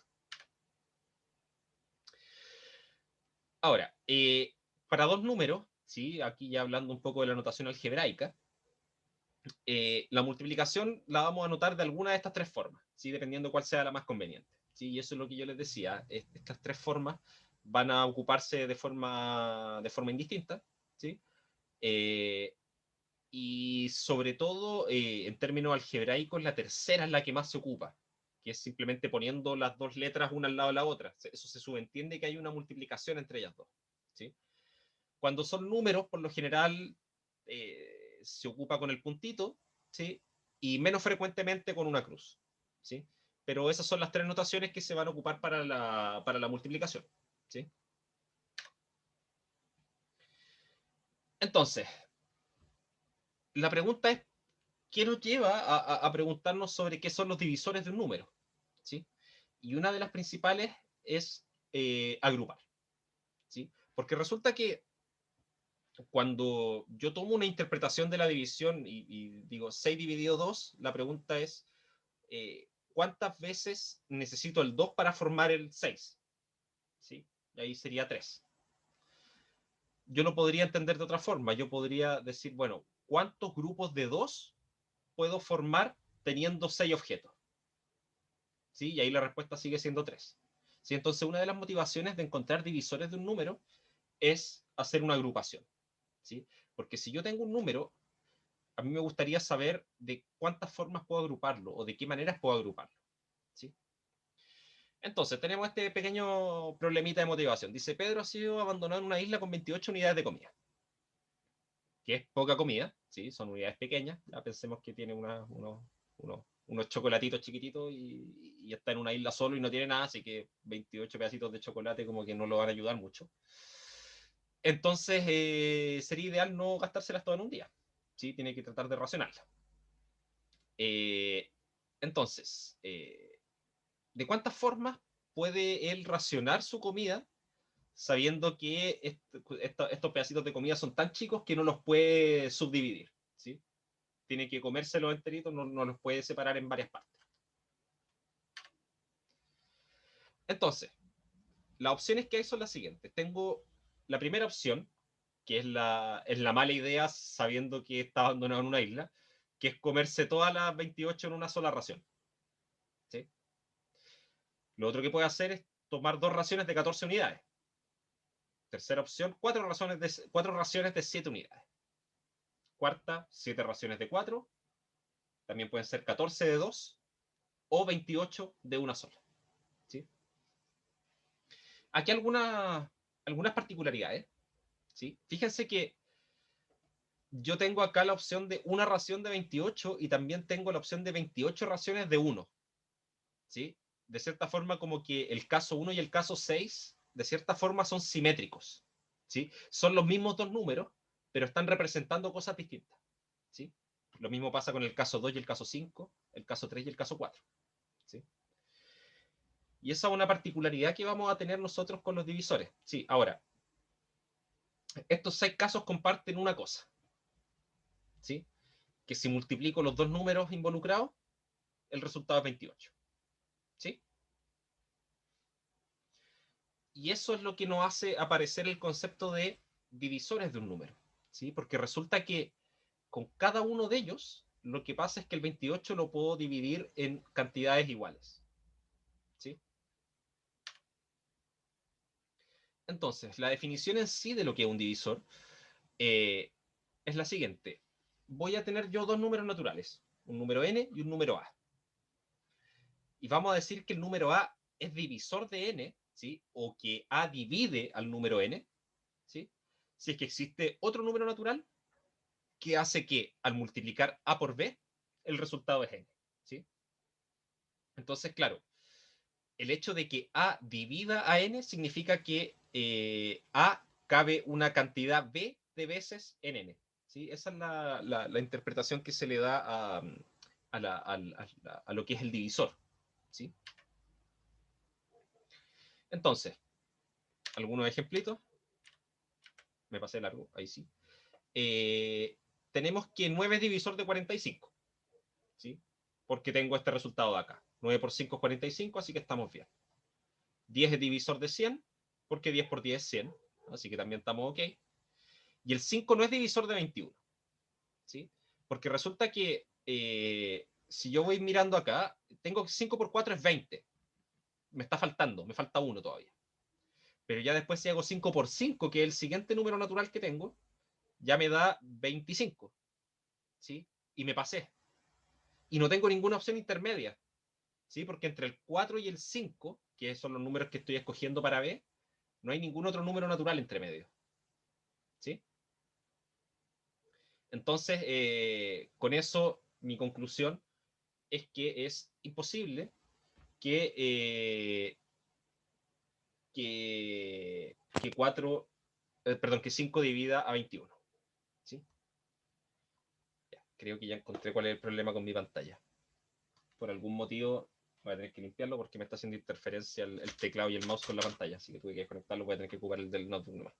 Ahora, para dos números, ¿sí? Aquí ya hablando un poco de la notación algebraica, la multiplicación la vamos a anotar de alguna de estas tres formas, ¿sí? Dependiendo cuál sea la más conveniente. ¿Sí? Y eso es lo que yo les decía. Estas tres formas van a ocuparse de forma indistinta. ¿Sí? Eh, y sobre todo, en términos algebraicos, la tercera es la que más se ocupa, que es simplemente poniendo las dos letras una al lado de la otra. Eso se subentiende que hay una multiplicación entre ellas dos. ¿Sí? Cuando son números, por lo general, se ocupa con el puntito, ¿sí? Y menos frecuentemente con una cruz. ¿Sí? Pero esas son las tres notaciones que se van a ocupar para la multiplicación. ¿Sí? Entonces, la pregunta es, ¿qué nos lleva a preguntarnos sobre qué son los divisores de un número? ¿Sí? Y una de las principales es agrupar. ¿Sí? Porque resulta que cuando yo tomo una interpretación de la división y digo 6 dividido 2, la pregunta es, ¿cuántas veces necesito el 2 para formar el 6? ¿Sí? Y ahí sería 3. Yo lo podría entender de otra forma. Yo podría decir, bueno, ¿cuántos grupos de 2 puedo formar teniendo 6 objetos? ¿Sí? Y ahí la respuesta sigue siendo 3. ¿Sí? Entonces, una de las motivaciones de encontrar divisores de un número es hacer una agrupación. ¿Sí? Porque si yo tengo un número, a mí me gustaría saber de cuántas formas puedo agruparlo o de qué maneras puedo agruparlo. ¿Sí? Entonces, tenemos este pequeño problemita de motivación. Dice, Pedro ha sido abandonado en una isla con 28 unidades de comida. Que es poca comida, ¿sí? Son unidades pequeñas. Ya pensemos que tiene unos chocolatitos chiquititos y está en una isla solo y no tiene nada, así que 28 pedacitos de chocolate como que no lo van a ayudar mucho. Entonces, sería ideal no gastárselas todas en un día. ¿Sí? Tiene que tratar de racionarlas. Entonces, ¿de cuántas formas puede él racionar su comida sabiendo que estos pedacitos de comida son tan chicos que no los puede subdividir? ¿Sí? Tiene que comérselos enteritos, no los puede separar en varias partes. Entonces, las opciones que hay son las siguientes. Tengo la primera opción, que es la mala idea sabiendo que está abandonado en una isla, que es comerse todas las 28 en una sola ración. ¿Sí? Lo otro que puede hacer es tomar 2 raciones de 14 unidades. Tercera opción, 4 raciones de 7 unidades. Cuarta, 7 raciones de 4. También pueden ser 14 de 2 o 28 de una sola. ¿Sí? Aquí algunas particularidades. ¿Sí? Fíjense que yo tengo acá la opción de una ración de 28 y también tengo la opción de 28 raciones de 1. ¿Sí? De cierta forma, como que el caso 1 y el caso 6, de cierta forma, son simétricos. ¿Sí? Son los mismos dos números, pero están representando cosas distintas. ¿Sí? Lo mismo pasa con el caso 2 y el caso 5, el caso 3 y el caso 4. ¿Sí? Y esa es una particularidad que vamos a tener nosotros con los divisores. Sí, ahora, estos 6 casos comparten una cosa. ¿Sí? Que si multiplico los dos números involucrados, el resultado es 28. ¿Sí? Y eso es lo que nos hace aparecer el concepto de divisores de un número. ¿Sí? Porque resulta que con cada uno de ellos, lo que pasa es que el 28 lo puedo dividir en cantidades iguales. ¿Sí? Entonces, la definición en sí de lo que es un divisor es la siguiente. Voy a tener yo dos números naturales, un número n y un número a. Y vamos a decir que el número a es divisor de n, ¿sí? O que a divide al número n, ¿sí? Si es que existe otro número natural que hace que al multiplicar a por b, el resultado es n, ¿sí? Entonces, claro, el hecho de que a divida a n significa que a cabe una cantidad b de veces en n, ¿sí? Esa es la interpretación que se le da a lo que es el divisor, ¿sí? Entonces, algunos ejemplitos. Me pasé largo, ahí sí. Tenemos que 9 es divisor de 45, ¿sí? Porque tengo este resultado de acá. 9 por 5 es 45, así que estamos bien. 10 es divisor de 100, porque 10 por 10 es 100, así que también estamos ok. Y el 5 no es divisor de 21, ¿sí? Porque resulta que si yo voy mirando acá, tengo que 5 por 4 es 20. Me está faltando, me falta 1 todavía. Pero ya después si hago 5 por 5, que es el siguiente número natural que tengo, ya me da 25, ¿sí? Y me pasé. Y no tengo ninguna opción intermedia, ¿sí? Porque entre el 4 y el 5, que son los números que estoy escogiendo para B, no hay ningún otro número natural entre medio, ¿sí? Entonces, con eso, mi conclusión es que es imposible que, que 4, perdón, que 5 divida a 21, ¿sí? Ya, creo que ya encontré cuál es el problema con mi pantalla. Por algún motivo voy a tener que limpiarlo porque me está haciendo interferencia el teclado y el mouse con la pantalla, así que tuve que desconectarlo, voy a tener que ocupar el del notebook nomás.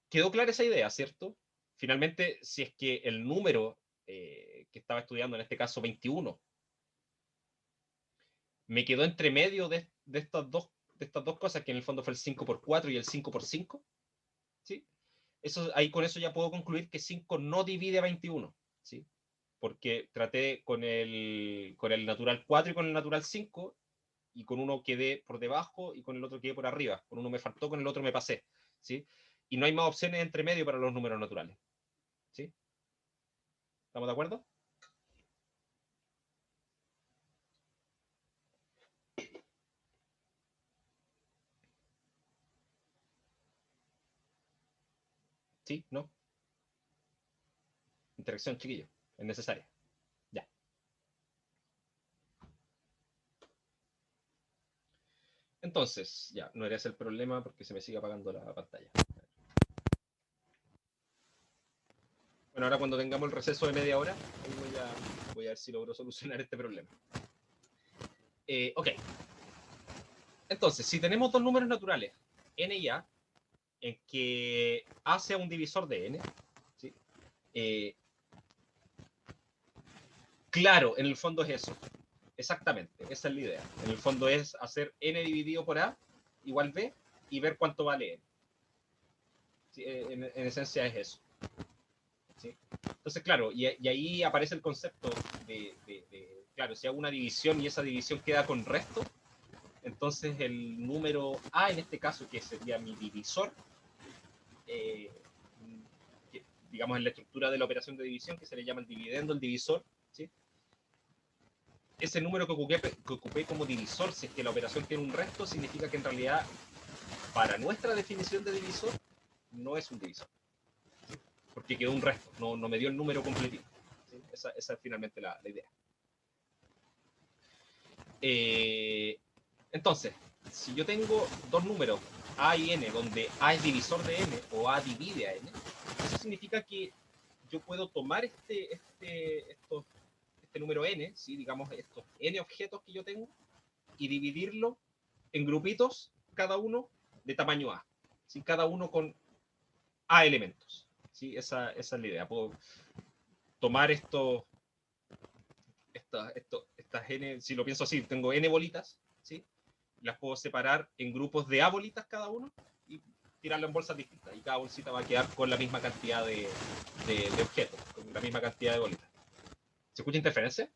Quedó clara esa idea, ¿cierto? Finalmente, si es que el número que estaba estudiando, en este caso 21, me quedó entre medio de estas dos cosas, que en el fondo fue el 5 por 4 y el 5 por 5, ¿sí? Ahí con eso ya puedo concluir que 5 no divide a 21, ¿sí? Porque traté con el natural 4 y con el natural 5, y con uno quedé por debajo y con el otro quedé por arriba. Con uno me faltó, con el otro me pasé, ¿sí? Y no hay más opciones entre medio para los números naturales, ¿sí? ¿Estamos de acuerdo? ¿Sí? ¿No? Interacción, chiquillo. Es necesaria. Ya. Entonces, ya, no era ese el problema porque se me sigue apagando la pantalla. Bueno, ahora cuando tengamos el receso de media hora, voy a ver si logro solucionar este problema. Ok. Entonces, si tenemos dos números naturales, n y a, en que a sea un divisor de n, ¿sí? Claro, en el fondo es eso. Exactamente, esa es la idea. En el fondo es hacer n dividido por a igual b y ver cuánto vale n. ¿Sí? En esencia es eso. ¿Sí? Entonces, claro, y ahí aparece el concepto claro, si hago una división y esa división queda con resto, entonces el número a, en este caso, que sería mi divisor, que, digamos en la estructura de la operación de división, que se le llama el dividendo, el divisor, ¿sí? Ese número que ocupé como divisor, si es que la operación tiene un resto, significa que en realidad, para nuestra definición de divisor, no es un divisor. ¿Sí? Porque quedó un resto, no me dio el número completito. ¿Sí? Esa es finalmente la idea. Entonces, si yo tengo dos números, a y n, donde a es divisor de n o a divide a n, eso significa que yo puedo tomar este número n, ¿sí? Digamos estos n objetos que yo tengo, y dividirlo en grupitos, cada uno de tamaño a, ¿sí? Cada uno con a elementos. ¿Sí? Esa es la idea. Puedo tomar estas n, si lo pienso así, tengo n bolitas, ¿sí? Las puedo separar en grupos de a bolitas cada uno y tirarlo en bolsas distintas. Y cada bolsita va a quedar con la misma cantidad de objetos, con la misma cantidad de bolitas. ¿Se escucha interferencia?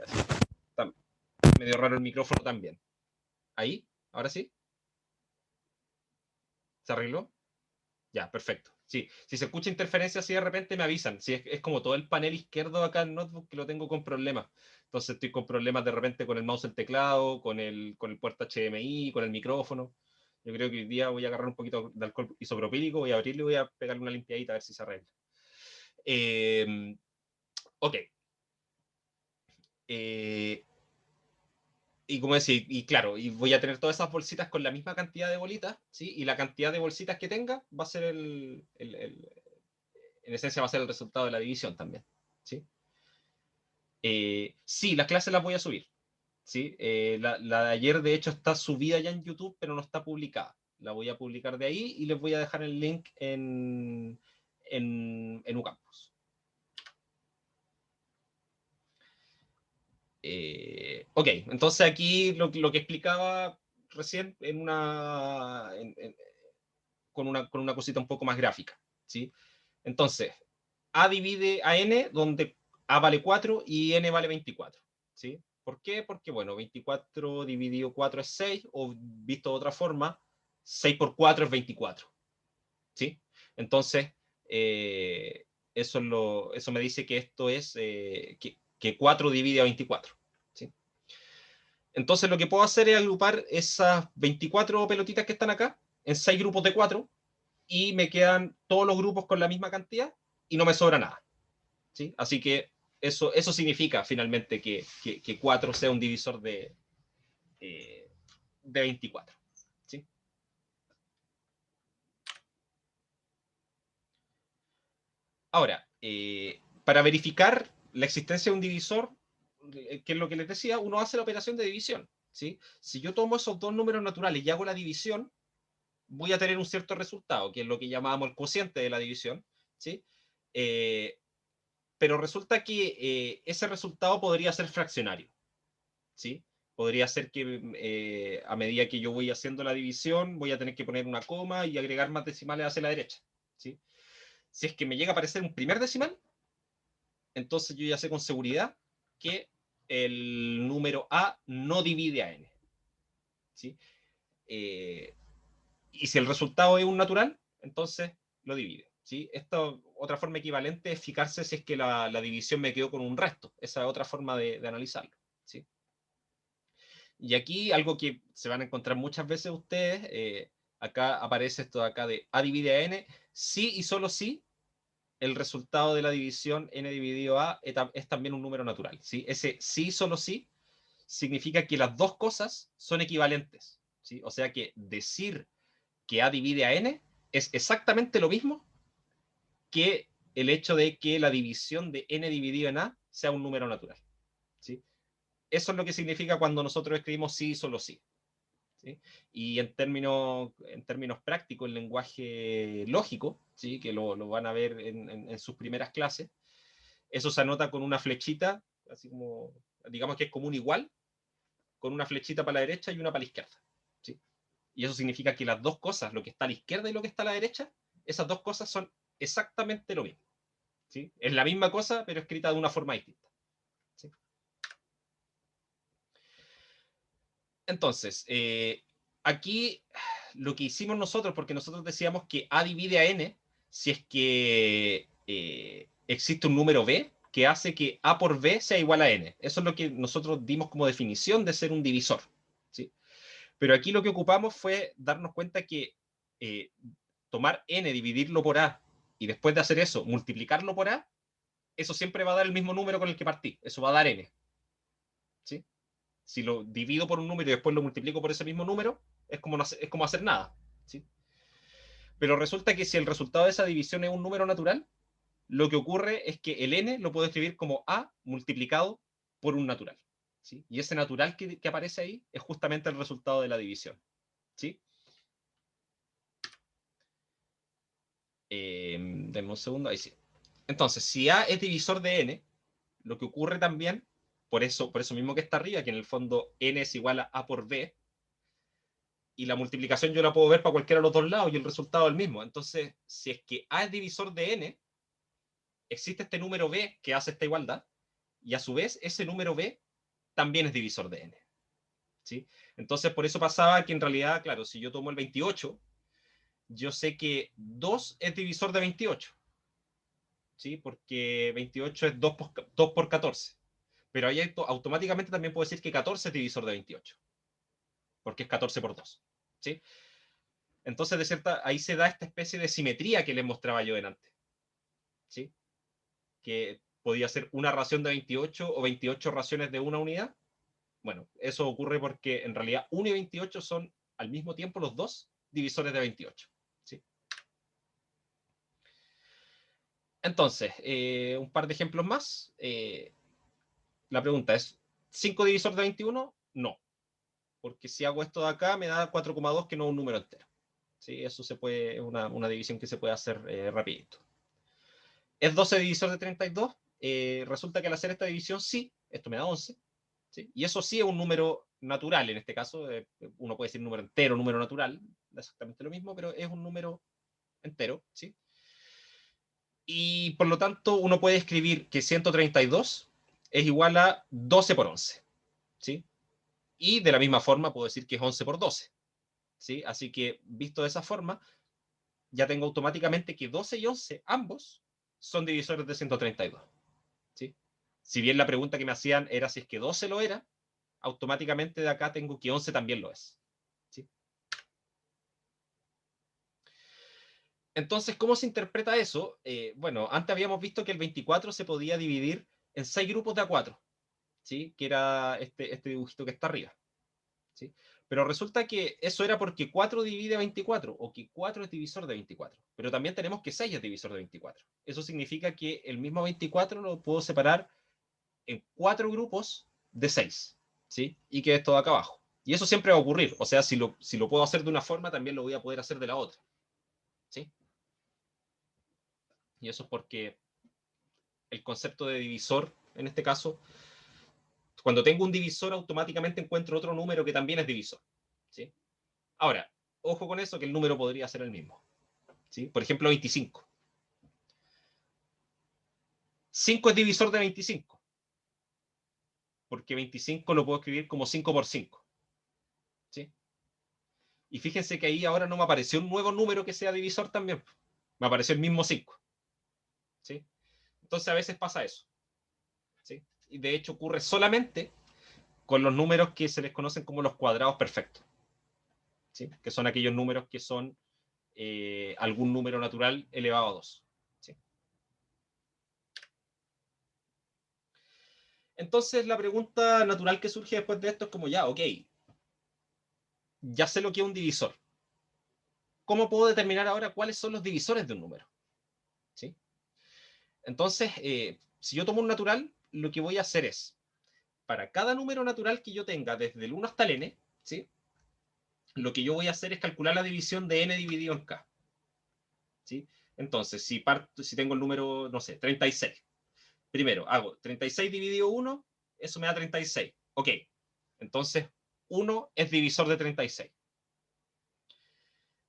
Así. Está medio raro el micrófono también. ¿Ahí? ¿Ahora sí? ¿Se arregló? Ya, perfecto. Sí, si se escucha interferencia así de repente me avisan. Sí, es como todo el panel izquierdo acá en notebook que lo tengo con problemas. Entonces estoy con problemas de repente con el mouse, el teclado, con el puerto HDMI, con el micrófono. Yo creo que hoy día voy a agarrar un poquito de alcohol isopropílico, voy a abrirlo y voy a pegarle una limpiadita a ver si se arregla. Ok. Y como decir, y claro, y voy a tener todas esas bolsitas con la misma cantidad de bolitas, ¿sí? Y la cantidad de bolsitas que tenga va a ser en esencia va a ser el resultado de la división también, ¿sí? Sí, las clases las voy a subir, ¿sí? La de ayer, de hecho, está subida ya en YouTube, pero no está publicada. La voy a publicar de ahí y les voy a dejar el link en UCampus. Ok, entonces aquí lo que explicaba recién con una cosita un poco más gráfica, ¿sí? Entonces, A divide a N, donde A vale 4 y N vale 24, ¿sí? ¿Por qué? Porque, bueno, 24 dividido 4 es 6, o visto de otra forma, 6 por 4 es 24, ¿sí? Entonces, eso me dice que esto es, que 4 divide a 24, ¿sí? Entonces, lo que puedo hacer es agrupar esas 24 pelotitas que están acá en 6 grupos de 4 y me quedan todos los grupos con la misma cantidad y no me sobra nada, ¿sí? Así que eso significa finalmente que 4 sea un divisor de 24, ¿sí? Ahora, para verificar la existencia de un divisor, que es lo que les decía, uno hace la operación de división, ¿sí? Si yo tomo esos dos números naturales y hago la división, voy a tener un cierto resultado, que es lo que llamábamos el cociente de la división, ¿sí? Pero resulta que ese resultado podría ser fraccionario, ¿sí? Podría ser que a medida que yo voy haciendo la división, voy a tener que poner una coma y agregar más decimales hacia la derecha, ¿sí? Si es que me llega a aparecer un primer decimal, entonces yo ya sé con seguridad que el número A no divide a n, ¿sí? Y si el resultado es un natural, entonces lo divide, ¿sí? Esta otra forma equivalente es fijarse si es que la división me quedó con un resto. Esa es otra forma de analizarlo, ¿sí? Y aquí algo que se van a encontrar muchas veces ustedes, acá aparece esto de acá de A divide a N, sí y solo sí, el resultado de la división N dividido A es también un número natural, ¿sí? Ese sí, solo sí, significa que las dos cosas son equivalentes, ¿sí? O sea que decir que A divide a N es exactamente lo mismo que el hecho de que la división de n dividido en a sea un número natural. ¿Sí? Eso es lo que significa cuando nosotros escribimos sí, solo sí. ¿Sí? Y en términos prácticos, el lenguaje lógico, ¿sí? Que lo van a ver en sus primeras clases, eso se anota con una flechita, así como, digamos que es como un igual, con una flechita para la derecha y una para la izquierda. ¿Sí? Y eso significa que las dos cosas, lo que está a la izquierda y lo que está a la derecha, esas dos cosas son exactamente lo mismo. ¿Sí? Es la misma cosa, pero escrita de una forma distinta. ¿Sí? Entonces, aquí lo que hicimos nosotros, porque nosotros decíamos que A divide a N si es que existe un número B que hace que A por B sea igual a N. Eso es lo que nosotros dimos como definición de ser un divisor. ¿Sí? Pero aquí lo que ocupamos fue darnos cuenta que tomar N, dividirlo por A, y después de hacer eso, multiplicarlo por A, eso siempre va a dar el mismo número con el que partí. Eso va a dar N. ¿Sí? Si lo divido por un número y después lo multiplico por ese mismo número, es como, no, es como hacer nada. ¿Sí? Pero resulta que si el resultado de esa división es un número natural, lo que ocurre es que el n lo puedo escribir como a multiplicado por un natural. ¿Sí? Y ese natural que aparece ahí es justamente el resultado de la división. ¿Sí? Denme un segundo, ahí sí. Entonces, si a es divisor de n, lo que ocurre también, por eso mismo que está arriba, que en el fondo n es igual a por b, y la multiplicación yo la puedo ver para cualquiera de los dos lados y el resultado es el mismo. Entonces, si es que a es divisor de n, existe este número b que hace esta igualdad, y a su vez ese número b también es divisor de n. ¿Sí? Entonces, por eso pasaba que en realidad, claro, si yo tomo el 28, yo sé que 2 es divisor de 28. ¿Sí? Porque 28 es 2 por 14. Pero ahí automáticamente también puedo decir que 14 es divisor de 28. Porque es 14 por 2. ¿Sí? Entonces, ahí se da esta especie de simetría que les mostraba yo delante. ¿Sí? Que podía ser una ración de 28 o 28 raciones de una unidad. Bueno, eso ocurre porque en realidad 1 y 28 son al mismo tiempo los dos divisores de 28. ¿Sí? Entonces, un par de ejemplos más. La pregunta es, ¿5 divisor de 21? No, porque si hago esto de acá me da 4,2 que no es un número entero. ¿Sí? Eso se puede, es una división que se puede hacer rapidito. ¿Es 12 divisor de 32? Resulta que al hacer esta división sí, esto me da 11. ¿Sí? Y eso sí es un número natural en este caso. Uno puede decir número entero, número natural, exactamente lo mismo, pero es un número entero. ¿Sí? Y por lo tanto uno puede escribir que 132 es igual a 12 por 11. ¿Sí? Y de la misma forma puedo decir que es 11 por 12. ¿Sí? Así que visto de esa forma, ya tengo automáticamente que 12 y 11, ambos, son divisores de 132. ¿Sí? Si bien la pregunta que me hacían era si es que 12 lo era, automáticamente de acá tengo que 11 también lo es. ¿Sí? Entonces, ¿cómo se interpreta eso? Bueno, antes habíamos visto que el 24 se podía dividir en 6 grupos de A4, ¿sí? Que era este dibujito que está arriba. ¿Sí? Pero resulta que eso era porque 4 divide 24, o que 4 es divisor de 24. Pero también tenemos que 6 es divisor de 24. Eso significa que el mismo 24 lo puedo separar en 4 grupos de 6. ¿Sí? Y que esto de acá abajo. Y eso siempre va a ocurrir. O sea, si lo puedo hacer de una forma, también lo voy a poder hacer de la otra. ¿Sí? Y eso es porque el concepto de divisor, en este caso, cuando tengo un divisor, automáticamente encuentro otro número que también es divisor. ¿Sí? Ahora, ojo con eso, que el número podría ser el mismo. ¿Sí? Por ejemplo, 25. 5 es divisor de 25, porque 25 lo puedo escribir como 5 por 5. ¿Sí? Y fíjense que ahí ahora no me apareció un nuevo número que sea divisor también. Me apareció el mismo 5. ¿Sí? Entonces a veces pasa eso. ¿Sí? Y de hecho ocurre solamente con los números que se les conocen como los cuadrados perfectos. ¿Sí? Que son aquellos números que son algún número natural elevado a 2. ¿Sí? Entonces la pregunta natural que surge después de esto es como ya, ok, ya sé lo que es un divisor. ¿Cómo puedo determinar ahora cuáles son los divisores de un número? ¿Sí? Entonces, si yo tomo un natural, lo que voy a hacer es, para cada número natural que yo tenga, desde el 1 hasta el n, ¿sí? Lo que yo voy a hacer es calcular la división de n dividido en k. ¿Sí? Entonces, si tengo el número, no sé, 36. Primero, hago 36 dividido 1, eso me da 36. Ok, entonces 1 es divisor de 36.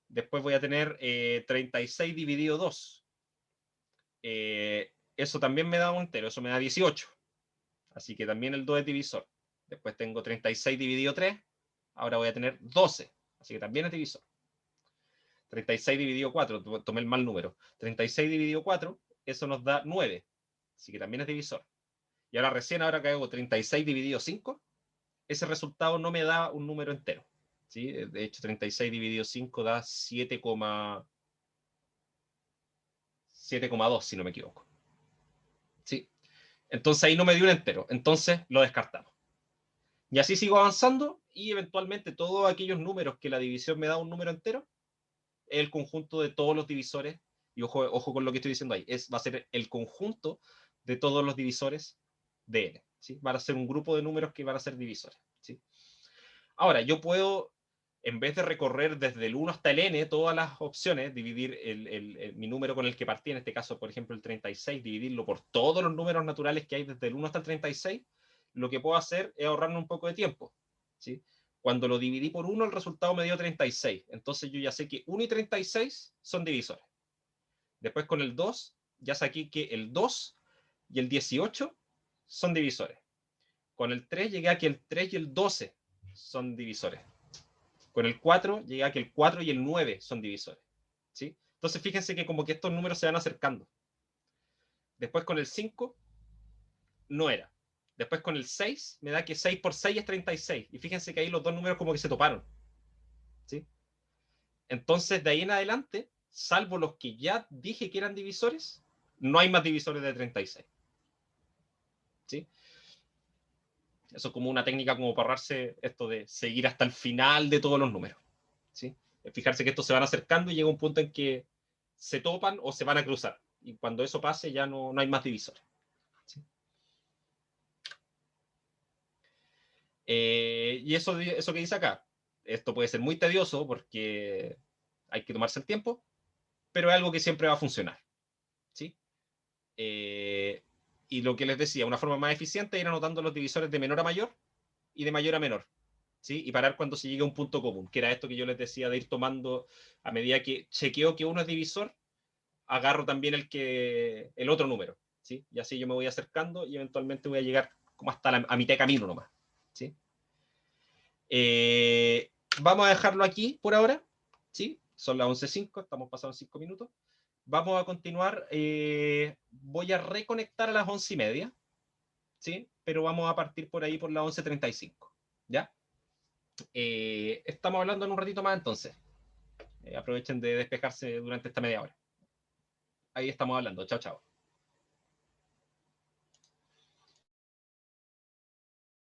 Después voy a tener 36 dividido 2. Eso también me da un entero, eso me da 18. Así que también el 2 es divisor. Después tengo 36 dividido 3, ahora voy a tener 12, así que también es divisor. 36 dividido 4, tomé el mal número. 36 dividido 4, eso nos da 9, así que también es divisor. Y ahora recién, ahora que hago 36 dividido 5, ese resultado no me da un número entero. ¿Sí? De hecho, 36 dividido 5 da 7,2, si no me equivoco. ¿Sí? Entonces ahí no me dio un entero, entonces lo descartamos. Y así sigo avanzando y eventualmente todos aquellos números que la división me da un número entero, es el conjunto de todos los divisores, y ojo con lo que estoy diciendo ahí, va a ser el conjunto de todos los divisores de n. ¿Sí? Van a ser un grupo de números que van a ser divisores. ¿Sí? Ahora, yo puedo, en vez de recorrer desde el 1 hasta el n todas las opciones, dividir mi número con el que partí, en este caso, por ejemplo, el 36, dividirlo por todos los números naturales que hay desde el 1 hasta el 36, lo que puedo hacer es ahorrarme un poco de tiempo. ¿Sí? Cuando lo dividí por 1, el resultado me dio 36. Entonces yo ya sé que 1 y 36 son divisores. Después con el 2, ya saqué que el 2 y el 18 son divisores. Con el 3 llegué a que el 3 y el 12 son divisores. Con el 4 llegué a que el 4 y el 9 son divisores. ¿Sí? Entonces fíjense que como que estos números se van acercando. Después con el 5 no era. Después con el 6 me da que 6 por 6 es 36. Y fíjense que ahí los dos números como que se toparon. ¿Sí? Entonces de ahí en adelante, salvo los que ya dije que eran divisores, no hay más divisores de 36. ¿Sí? Eso es como una técnica como para ahorrarse esto de seguir hasta el final de todos los números. ¿Sí? Fijarse que estos se van acercando y llega un punto en que se topan o se van a cruzar. Y cuando eso pase ya no hay más divisores. ¿Sí? Y eso que dice acá, esto puede ser muy tedioso porque hay que tomarse el tiempo, pero es algo que siempre va a funcionar. ¿Sí? Y lo que les decía, una forma más eficiente es ir anotando los divisores de menor a mayor y de mayor a menor. ¿Sí? Y parar cuando se llegue a un punto común, que era esto que yo les decía de ir tomando a medida que chequeo que uno es divisor, agarro también el otro número. ¿Sí? Y así yo me voy acercando y eventualmente voy a llegar como hasta a mitad de camino nomás. ¿Sí? Vamos a dejarlo aquí por ahora. ¿Sí? Son las 11:05, estamos pasando 5 minutos. Vamos a continuar. Voy a reconectar a las 11:30. ¿Sí? Pero vamos a partir por ahí por las 11:35. ¿Ya? Estamos hablando en un ratito más entonces. Aprovechen de despejarse durante esta media hora. Ahí estamos hablando. Chao, chao.